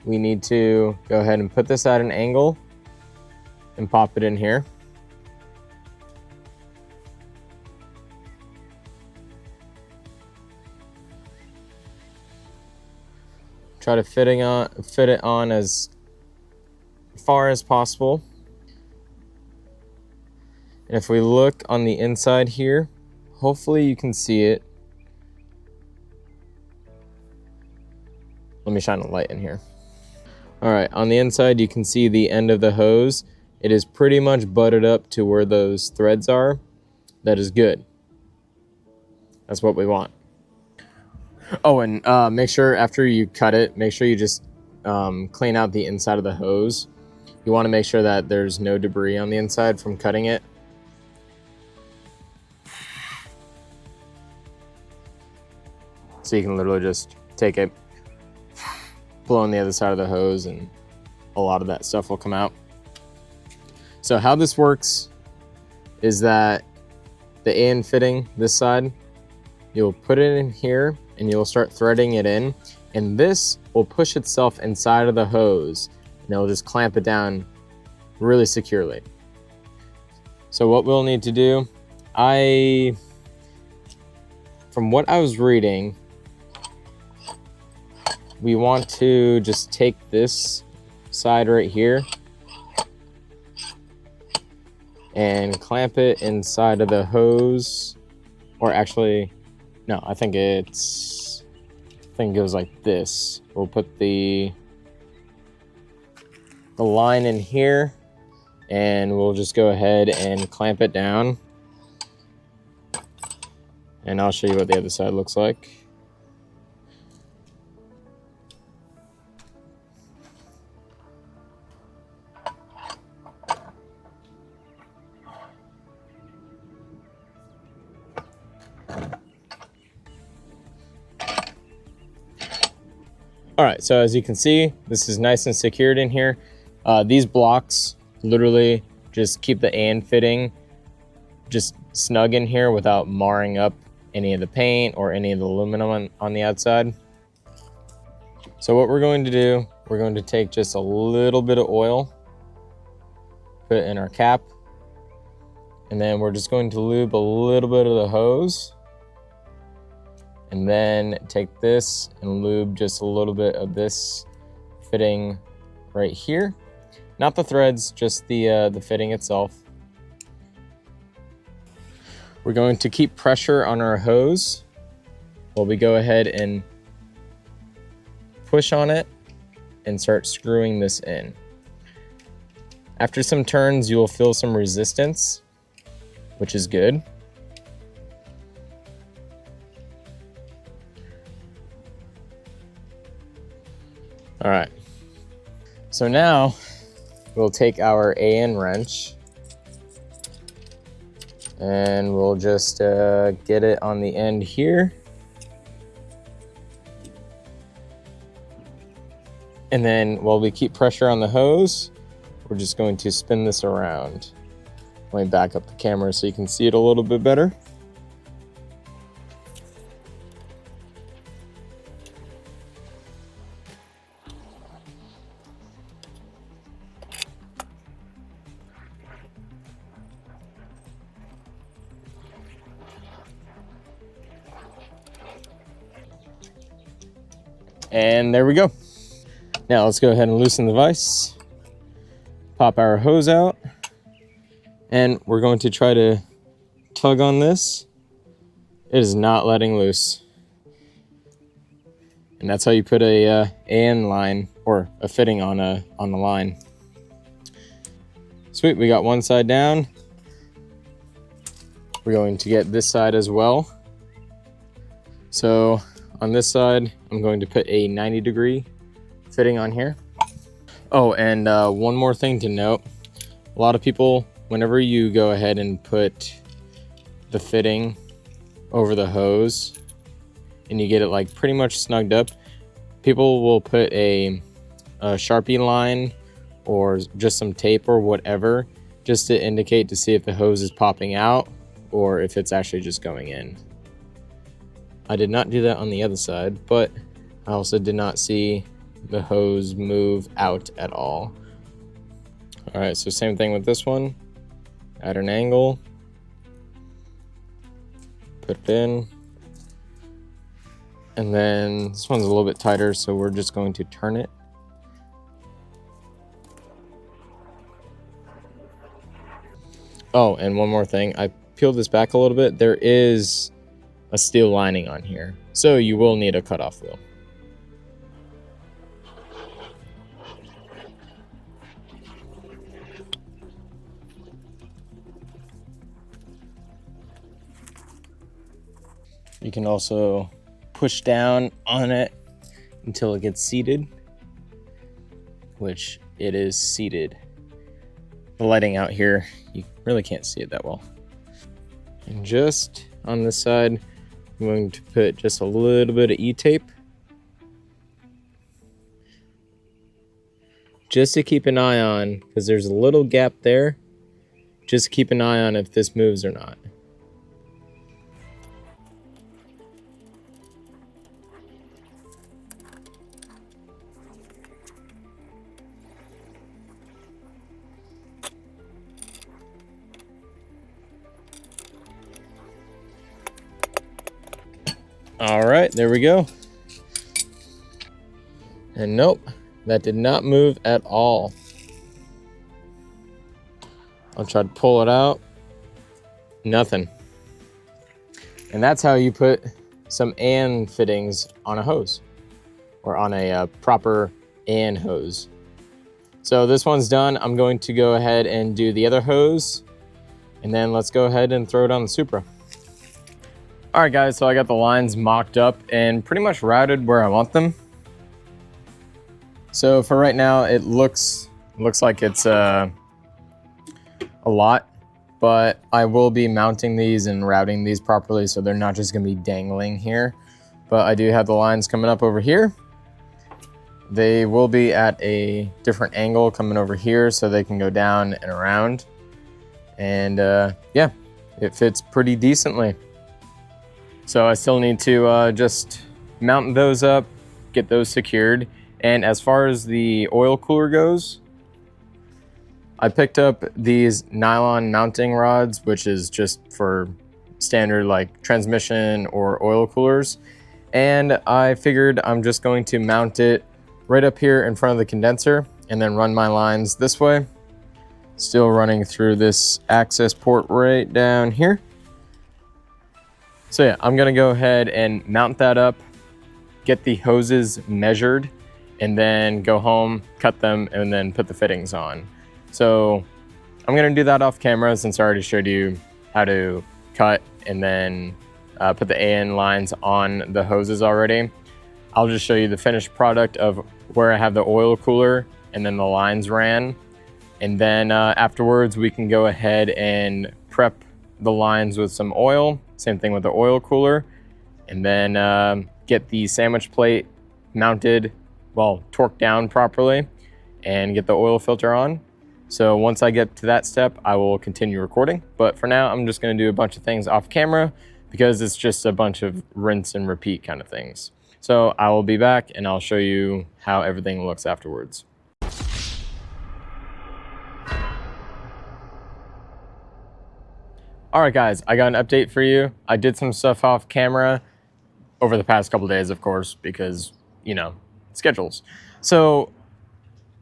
we need to go ahead and put this at an angle and pop it in here. Try to fit it on as far as possible. And if we look on the inside here, hopefully you can see it. Let me shine a light in here. All right, on the inside, you can see the end of the hose. It is pretty much butted up to where those threads are. That is good. That's what we want. Oh, and make sure after you cut it, make sure you just clean out the inside of the hose. You want to make sure that there's no debris on the inside from cutting it. So you can literally just take it, blow on the other side of the hose, and a lot of that stuff will come out. So how this works is that the AN fitting, this side, you'll put it in here and you'll start threading it in, and this will push itself inside of the hose and it'll just clamp it down really securely. So what we'll need to do, from what I was reading, we want to just take this side right here and clamp it inside of the hose, or actually, no, I think it goes like this. We'll put the line in here and we'll just go ahead and clamp it down. And I'll show you what the other side looks like. All right, so as you can see, this is nice and secured in here. These blocks literally just keep the AN fitting just snug in here without marring up any of the paint or any of the aluminum on the outside. So what we're going to do, we're going to take just a little bit of oil, put it in our cap, and then we're just going to lube a little bit of the hose. And then take this and lube just a little bit of this fitting right here. Not the threads, just the fitting itself. We're going to keep pressure on our hose while we go ahead and push on it and start screwing this in. After some turns, you will feel some resistance, which is good. All right, so now we'll take our AN wrench and we'll just get it on the end here. And then while we keep pressure on the hose, we're just going to spin this around. Let me back up the camera so you can see it a little bit better. And there we go. Now let's go ahead and loosen the vise, pop our hose out, and we're going to try to tug on this. It is not letting loose. And that's how you put a AN line or a fitting on the line. Sweet, we got one side down. We're going to get this side as well. So on this side, I'm going to put a 90-degree fitting on here. Oh, and one more thing to note. A lot of people, whenever you go ahead and put the fitting over the hose and you get it like pretty much snugged up, people will put a Sharpie line or just some tape or whatever just to indicate to see if the hose is popping out or if it's actually just going in. I did not do that on the other side, but I also did not see the hose move out at all. All right, so same thing with this one. At an angle, put it in. And then this one's a little bit tighter, so we're just going to turn it. Oh, and one more thing. I peeled this back a little bit. There is a steel lining on here, so you will need a cutoff wheel. You can also push down on it until it gets seated, which it is seated. The lighting out here, you really can't see it that well. And just on this side, I'm going to put just a little bit of E-tape just to keep an eye on, because there's a little gap there. Just keep an eye on if this moves or not. All right, there we go. And nope, that did not move at all. I'll try to pull it out. Nothing. And that's how you put some AN fittings on a hose, or on a proper AN hose. So this one's done. I'm going to go ahead and do the other hose, and then let's go ahead and throw it on the Supra. All right, guys, so I got the lines mocked up and pretty much routed where I want them. So for right now, it looks like it's a lot, but I will be mounting these and routing these properly so they're not just gonna be dangling here. But I do have the lines coming up over here. They will be at a different angle coming over here so they can go down and around. And yeah, it fits pretty decently. So I still need to just mount those up, get those secured. And as far as the oil cooler goes, I picked up these nylon mounting rods, which is just for standard like transmission or oil coolers. And I figured I'm just going to mount it right up here in front of the condenser and then run my lines this way. Still running through this access port right down here. So yeah, I'm gonna go ahead and mount that up, get the hoses measured, and then go home, cut them, and then put the fittings on. So I'm gonna do that off camera since I already showed you how to cut and then put the AN lines on the hoses already. I'll just show you the finished product of where I have the oil cooler and then the lines ran. And then afterwards, we can go ahead and prep the lines with some oil. Same thing with the oil cooler. And then get the sandwich plate mounted, well, torqued down properly, and get the oil filter on. So once I get to that step, I will continue recording. But for now, I'm just gonna do a bunch of things off camera because it's just a bunch of rinse and repeat kind of things. So I will be back and I'll show you how everything looks afterwards. All right, guys, I got an update for you. I did some stuff off camera over the past couple days, of course, because, you know, schedules. So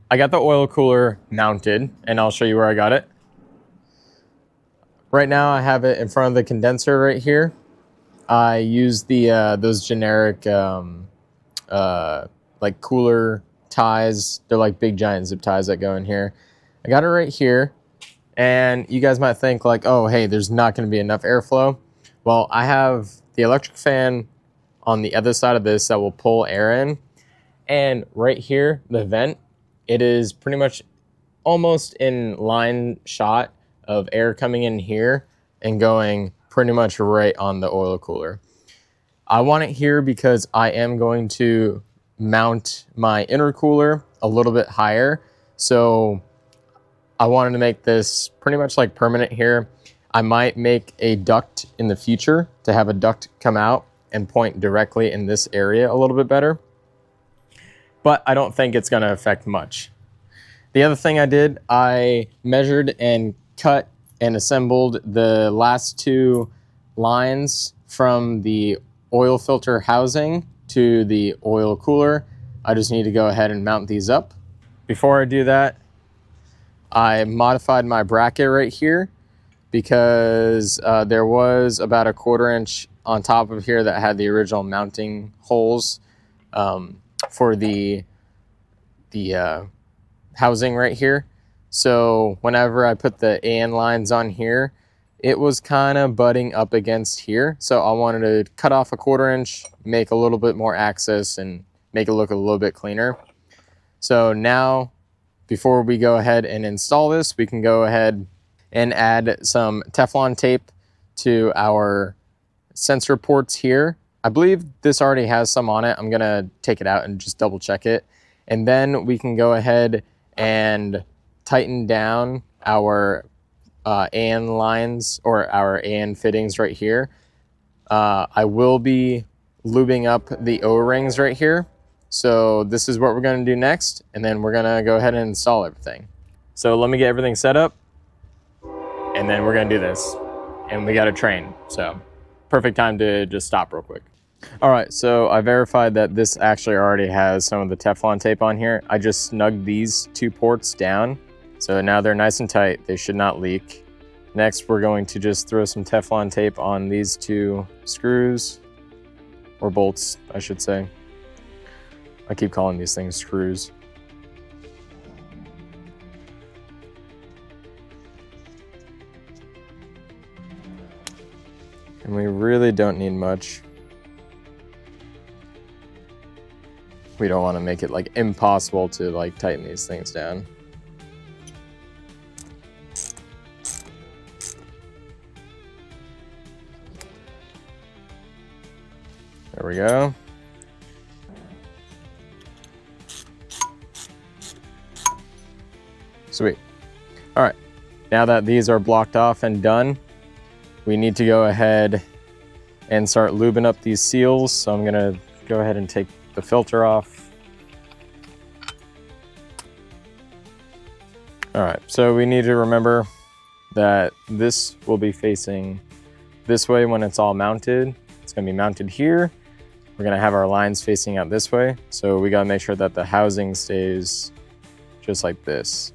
I got the oil cooler mounted and I'll show you where I got it. Right now I have it in front of the condenser right here. I use the those generic like cooler ties. They're like big giant zip ties that go in here. I got it right here. And you guys might think like, oh, hey, there's not going to be enough airflow. Well, I have the electric fan on the other side of this that will pull air in. And right here, the vent, it is pretty much almost in line shot of air coming in here and going pretty much right on the oil cooler. I want it here because I am going to mount my intercooler a little bit higher. So I wanted to make this pretty much like permanent here. I might make a duct in the future to have a duct come out and point directly in this area a little bit better. But I don't think it's gonna affect much. The other thing I did, I measured and cut and assembled the last two lines from the oil filter housing to the oil cooler. I just need to go ahead and mount these up. Before I do that, I modified my bracket right here because there was about a 1/4 inch on top of here that had the original mounting holes for the housing right here. So whenever I put the AN lines on here, it was kind of butting up against here. So I wanted to cut off a 1/4 inch, make a little bit more access and make it look a little bit cleaner. So now, before we go ahead and install this, we can go ahead and add some Teflon tape to our sensor ports here. I believe this already has some on it. I'm gonna take it out and just double check it. And then we can go ahead and tighten down our AN lines or our AN fittings right here. I will be lubing up the O-rings right here. So this is what we're gonna do next. And then we're gonna go ahead and install everything. So let me get everything set up and then we're gonna do this. And we got a train, so perfect time to just stop real quick. All right, so I verified that this actually already has some of the Teflon tape on here. I just snugged these two ports down. So now they're nice and tight. They should not leak. Next, we're going to just throw some Teflon tape on these two screws, or bolts, I should say. I keep calling these things screws. And we really don't need much. We don't want to make it like impossible to like tighten these things down. There we go. Sweet. All right, now that these are blocked off and done, we need to go ahead and start lubing up these seals. So I'm gonna go ahead and take the filter off. All right, so we need to remember that this will be facing this way when it's all mounted. It's gonna be mounted here. We're gonna have our lines facing out this way. So we gotta make sure that the housing stays just like this.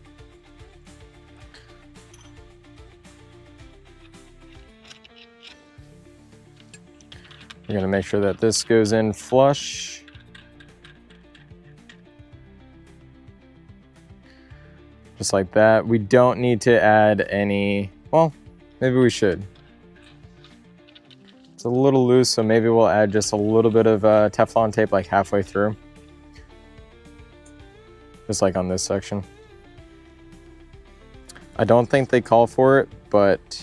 We're gonna make sure that this goes in flush. Just like that. We don't need to add any, well, maybe we should. It's a little loose, so maybe we'll add just a little bit of Teflon tape like halfway through. Just like on this section. I don't think they call for it, but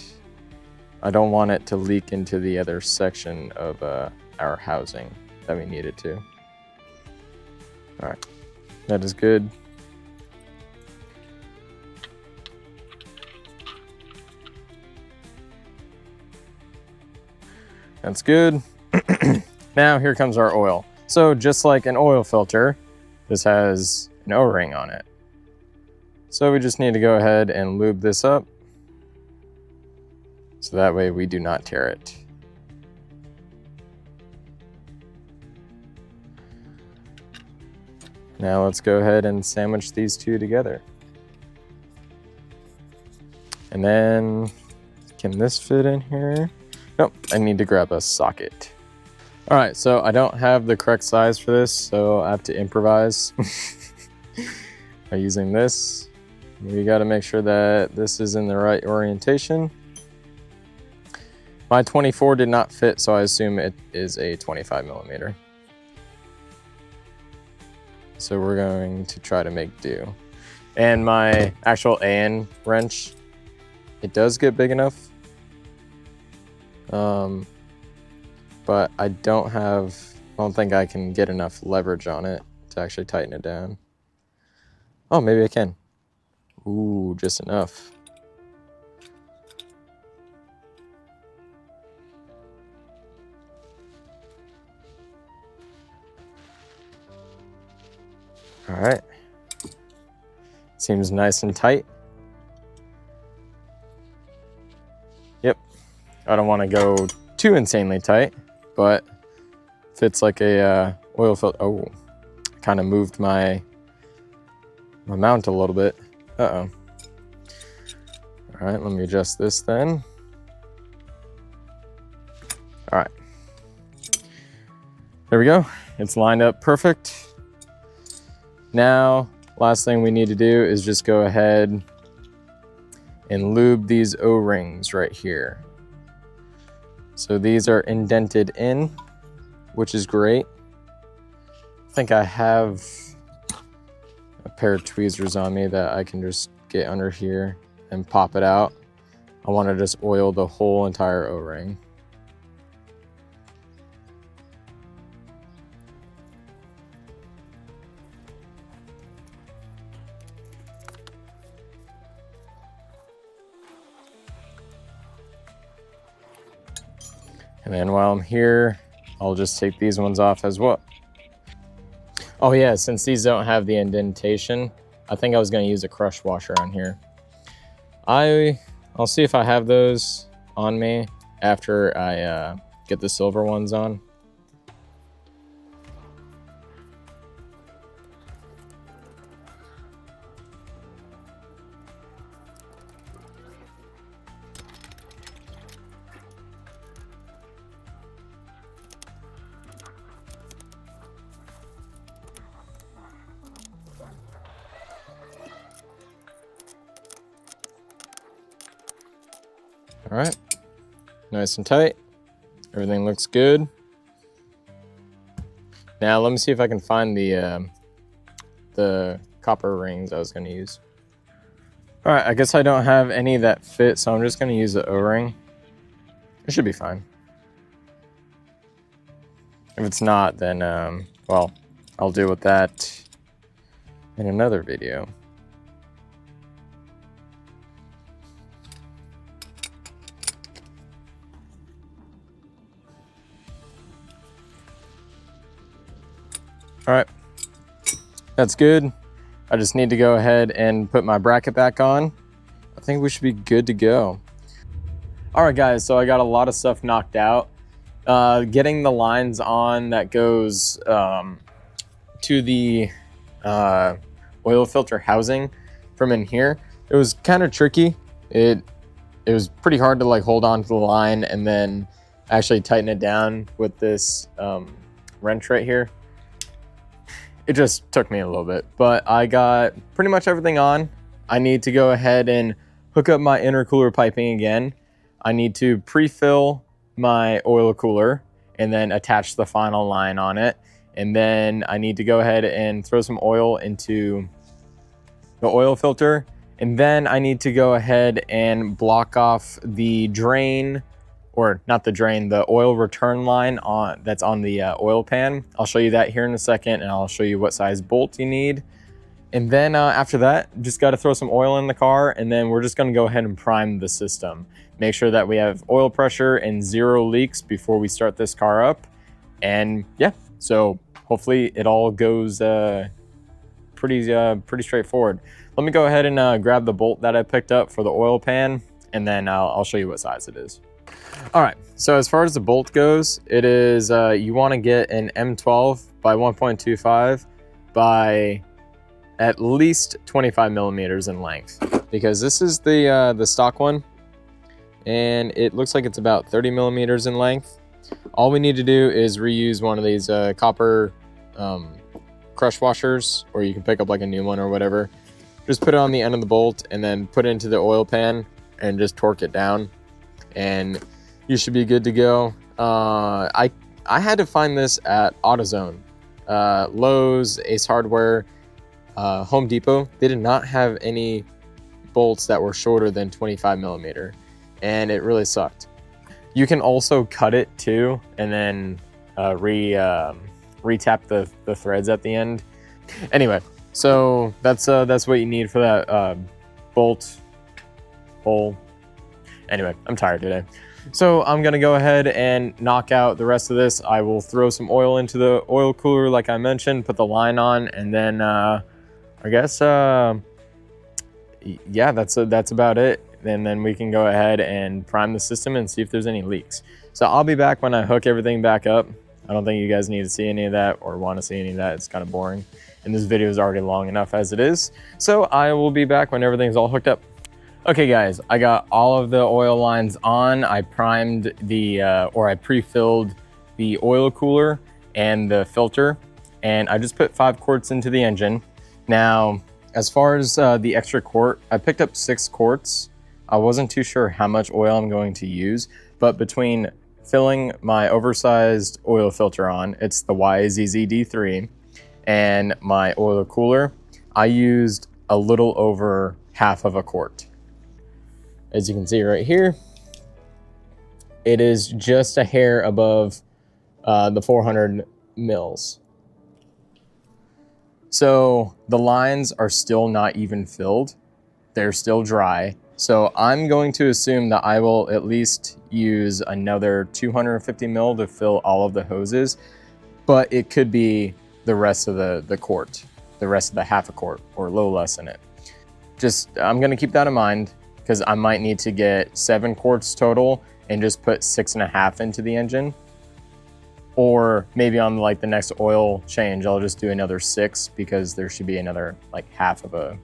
I don't want it to leak into the other section of our housing that we need it to. All right, that is good. That's good. Now here comes our oil. So just like an oil filter, this has an O-ring on it. So we just need to go ahead and lube this up. So that way we do not tear it. Now let's go ahead and sandwich these two together. And then, can this fit in here? Nope, I need to grab a socket. All right, so I don't have the correct size for this, so I have to improvise by using this. We gotta make sure that this is in the right orientation. My 24 did not fit, so I assume it is a 25 millimeter. So we're going to try to make do. And my actual AN wrench, it does get big enough. But I don't think I can get enough leverage on it to actually tighten it down. Oh, maybe I can. Ooh, just enough. All right. Seems nice and tight. Yep. I don't want to go too insanely tight, but fits like a oil filter. Oh, kind of moved my mount a little bit. Uh-oh. All right, let me adjust this then. All right. There we go. It's lined up perfect. Now, last thing we need to do is just go ahead and lube these O-rings right here. So these are indented in, which is great. I think I have a pair of tweezers on me that I can just get under here and pop it out. I want to just oil the whole entire O-ring. And then while I'm here, I'll just take these ones off as well. Oh yeah, since these don't have the indentation, I think I was gonna use a crush washer on here. I'll see if I have those on me after I get the silver ones on. All right, nice and tight. Everything looks good. Now let me see if I can find the copper rings I was gonna use. All right, I guess I don't have any that fit, so I'm just gonna use the O-ring. It should be fine. If it's not, then, well, I'll deal with that in another video. All right, that's good. I just need to go ahead and put my bracket back on. I think we should be good to go. All right, guys, so I got a lot of stuff knocked out. Getting the lines on that goes to the oil filter housing from in here, it was kind of tricky. It was pretty hard to like hold on to the line and then actually tighten it down with this wrench right here. It just took me a little bit, but I got pretty much everything on. I need to go ahead and hook up my intercooler piping again. I need to pre-fill my oil cooler and then attach the final line on it. And then I need to go ahead and throw some oil into the oil filter. And then I need to go ahead and block off the drain, or not the drain, the oil return line that's on the oil pan. I'll show you that here in a second, and I'll show you what size bolt you need. And then after that, just got to throw some oil in the car, and then we're just going to go ahead and prime the system. Make sure that we have oil pressure and 0 leaks before we start this car up. And yeah, so hopefully it all goes pretty straightforward. Let me go ahead and grab the bolt that I picked up for the oil pan, and then I'll show you what size it is. All right, so as far as the bolt goes, it is, you want to get an M12 by 1.25 by at least 25 millimeters in length, because this is the stock one, and it looks like it's about 30 millimeters in length. All we need to do is reuse one of these copper crush washers, or you can pick up like a new one or whatever. Just put it on the end of the bolt and then put it into the oil pan and just torque it down. And you should be good to go. I had to find this at AutoZone, Lowe's, Ace Hardware, Home Depot. They did not have any bolts that were shorter than 25 millimeter, and it really sucked. You can also cut it too, and then re-tap the threads at the end. Anyway, so that's what you need for that bolt hole. Anyway, I'm tired today. So I'm gonna go ahead and knock out the rest of this. I will throw some oil into the oil cooler like I mentioned, put the line on, and then I guess yeah, that's about it. And then we can go ahead and prime the system and see if there's any leaks. So I'll be back when I hook everything back up. I don't think you guys need to see any of that or want to see any of that. It's kind of boring. And this video is already long enough as it is. So I will be back when everything's all hooked up. Okay guys, I got all of the oil lines on. I primed the, or I pre-filled the oil cooler and the filter. And I just put 5 quarts into the engine. Now, as far as the extra quart, I picked up 6 quarts. I wasn't too sure how much oil I'm going to use, but between filling my oversized oil filter on, it's the YZZ-D3, and my oil cooler, I used a little over half of a quart. As you can see right here, it is just a hair above the 400 mils. So the lines are still not even filled. They're still dry. So I'm going to assume that I will at least use another 250 mil to fill all of the hoses, but it could be the rest of the quart, the rest of the half a quart or a little less in it. Just, I'm gonna keep that in mind because I might need to get 7 quarts total and just put 6.5 into the engine. Or maybe on like the next oil change, I'll just do another 6 because there should be another like half of a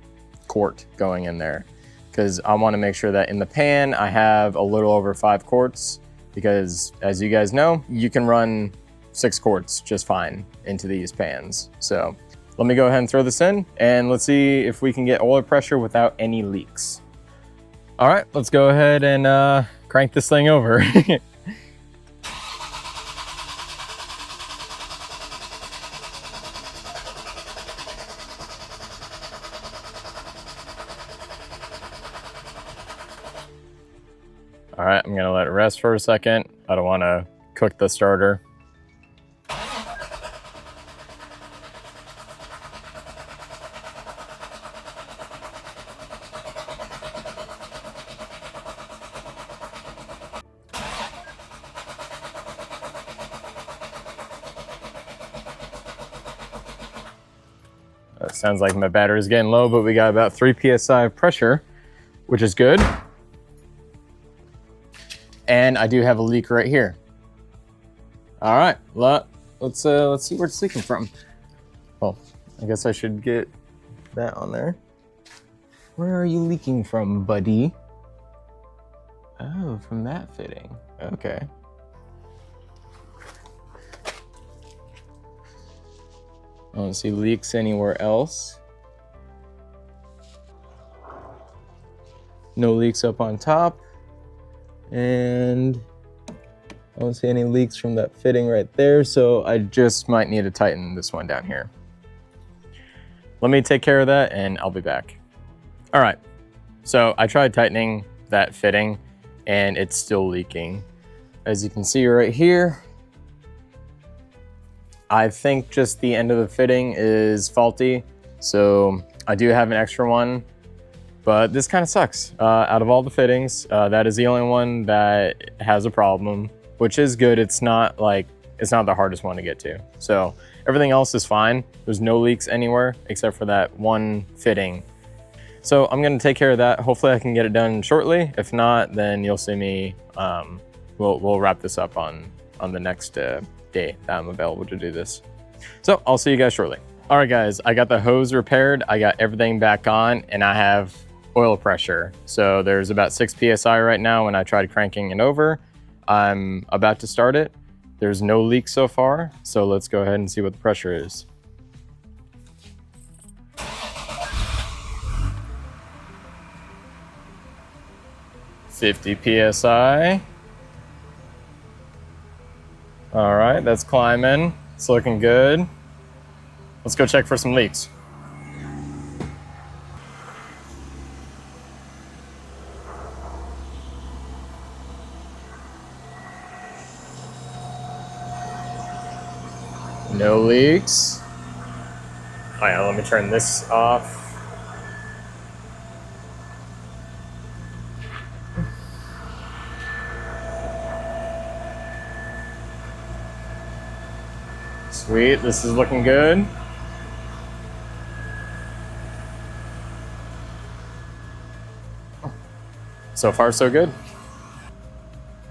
quart going in there. Because I want to make sure that in the pan I have a little over 5 quarts, because as you guys know, you can run 6 quarts just fine into these pans. So let me go ahead and throw this in and let's see if we can get oil pressure without any leaks. All right, let's go ahead and crank this thing over. All right, I'm gonna let it rest for a second. I don't wanna cook the starter. Sounds like my battery is getting low, but we got about 3 PSI of pressure, which is good. And I do have a leak right here. All right, let's see where it's leaking from. Well, I guess I should get that on there. Where are you leaking from, buddy? Oh, from that fitting. Okay. I don't see leaks anywhere else. No leaks up on top. And I don't see any leaks from that fitting right there, so I just might need to tighten this one down here. Let me take care of that and I'll be back. All right, so I tried tightening that fitting and it's still leaking. As you can see right here, I think just the end of the fitting is faulty, so I do have an extra one. But this kind of sucks. Out of all the fittings, that is the only one that has a problem, which is good. It's not the hardest one to get to. So everything else is fine. There's no leaks anywhere except for that one fitting. So I'm gonna take care of that. Hopefully I can get it done shortly. If not, then you'll see me, we'll wrap this up on the next day that I'm available to do this. So I'll see you guys shortly. All right guys, I got the hose repaired. I got everything back on and I have oil pressure. So there's about 6 PSI right now when I tried cranking it over. I'm about to start it. There's no leaks so far. So let's go ahead and see what the pressure is. $50 PSI. All right, that's climbing. It's looking good. Let's go check for some leaks. No leaks. Oh yeah, let me turn this off. Sweet, this is looking good. So far, so good.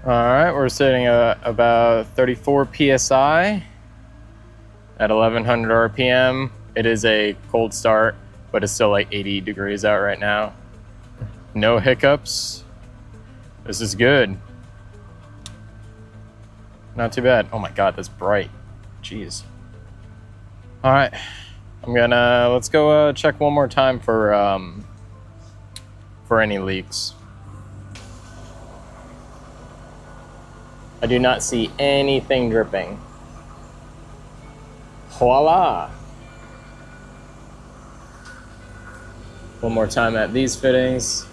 All right, we're sitting at about 34 PSI at 1100 RPM. It is a cold start, but it's still like 80 degrees out right now. No hiccups. This is good. Not too bad. Oh my God, that's bright. Jeez. All right, let's go check one more time for any leaks. I do not see anything dripping. Voila! One more time at these fittings.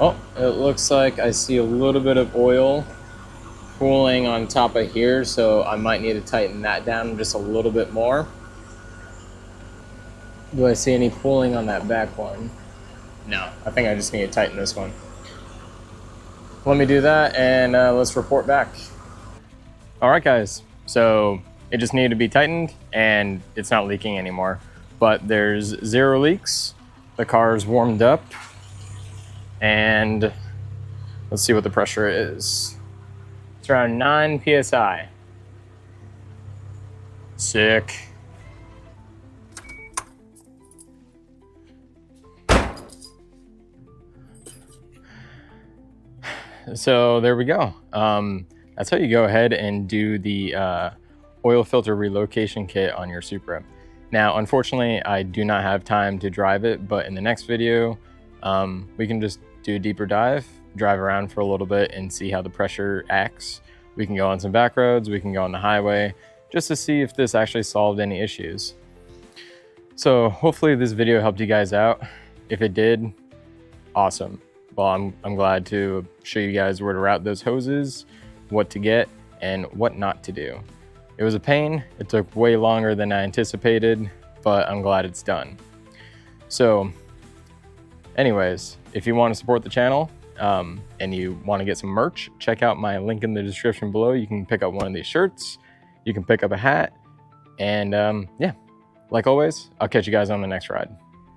Oh, it looks like I see a little bit of oil pooling on top of here, so I might need to tighten that down just a little bit more. Do I see any pooling on that back one? No, I think I just need to tighten this one. Let me do that and let's report back. All right, guys, so it just needed to be tightened and it's not leaking anymore, but there's 0 leaks. The car's warmed up and let's see what the pressure is. It's around 9 PSI. Sick. So there we go. That's how you go ahead and do the oil filter relocation kit on your Supra. Now, unfortunately, I do not have time to drive it, but in the next video, we can just do a deeper dive, drive around for a little bit and see how the pressure acts. We can go on some back roads, we can go on the highway, just to see if this actually solved any issues. So hopefully this video helped you guys out. If it did, awesome. Well, I'm glad to show you guys where to route those hoses, what to get, and what not to do. It was a pain. It took way longer than I anticipated, but I'm glad it's done. So anyways, if you want to support the channel and you want to get some merch, check out my link in the description below. You can pick up one of these shirts, you can pick up a hat, and yeah, like always, I'll catch you guys on the next ride.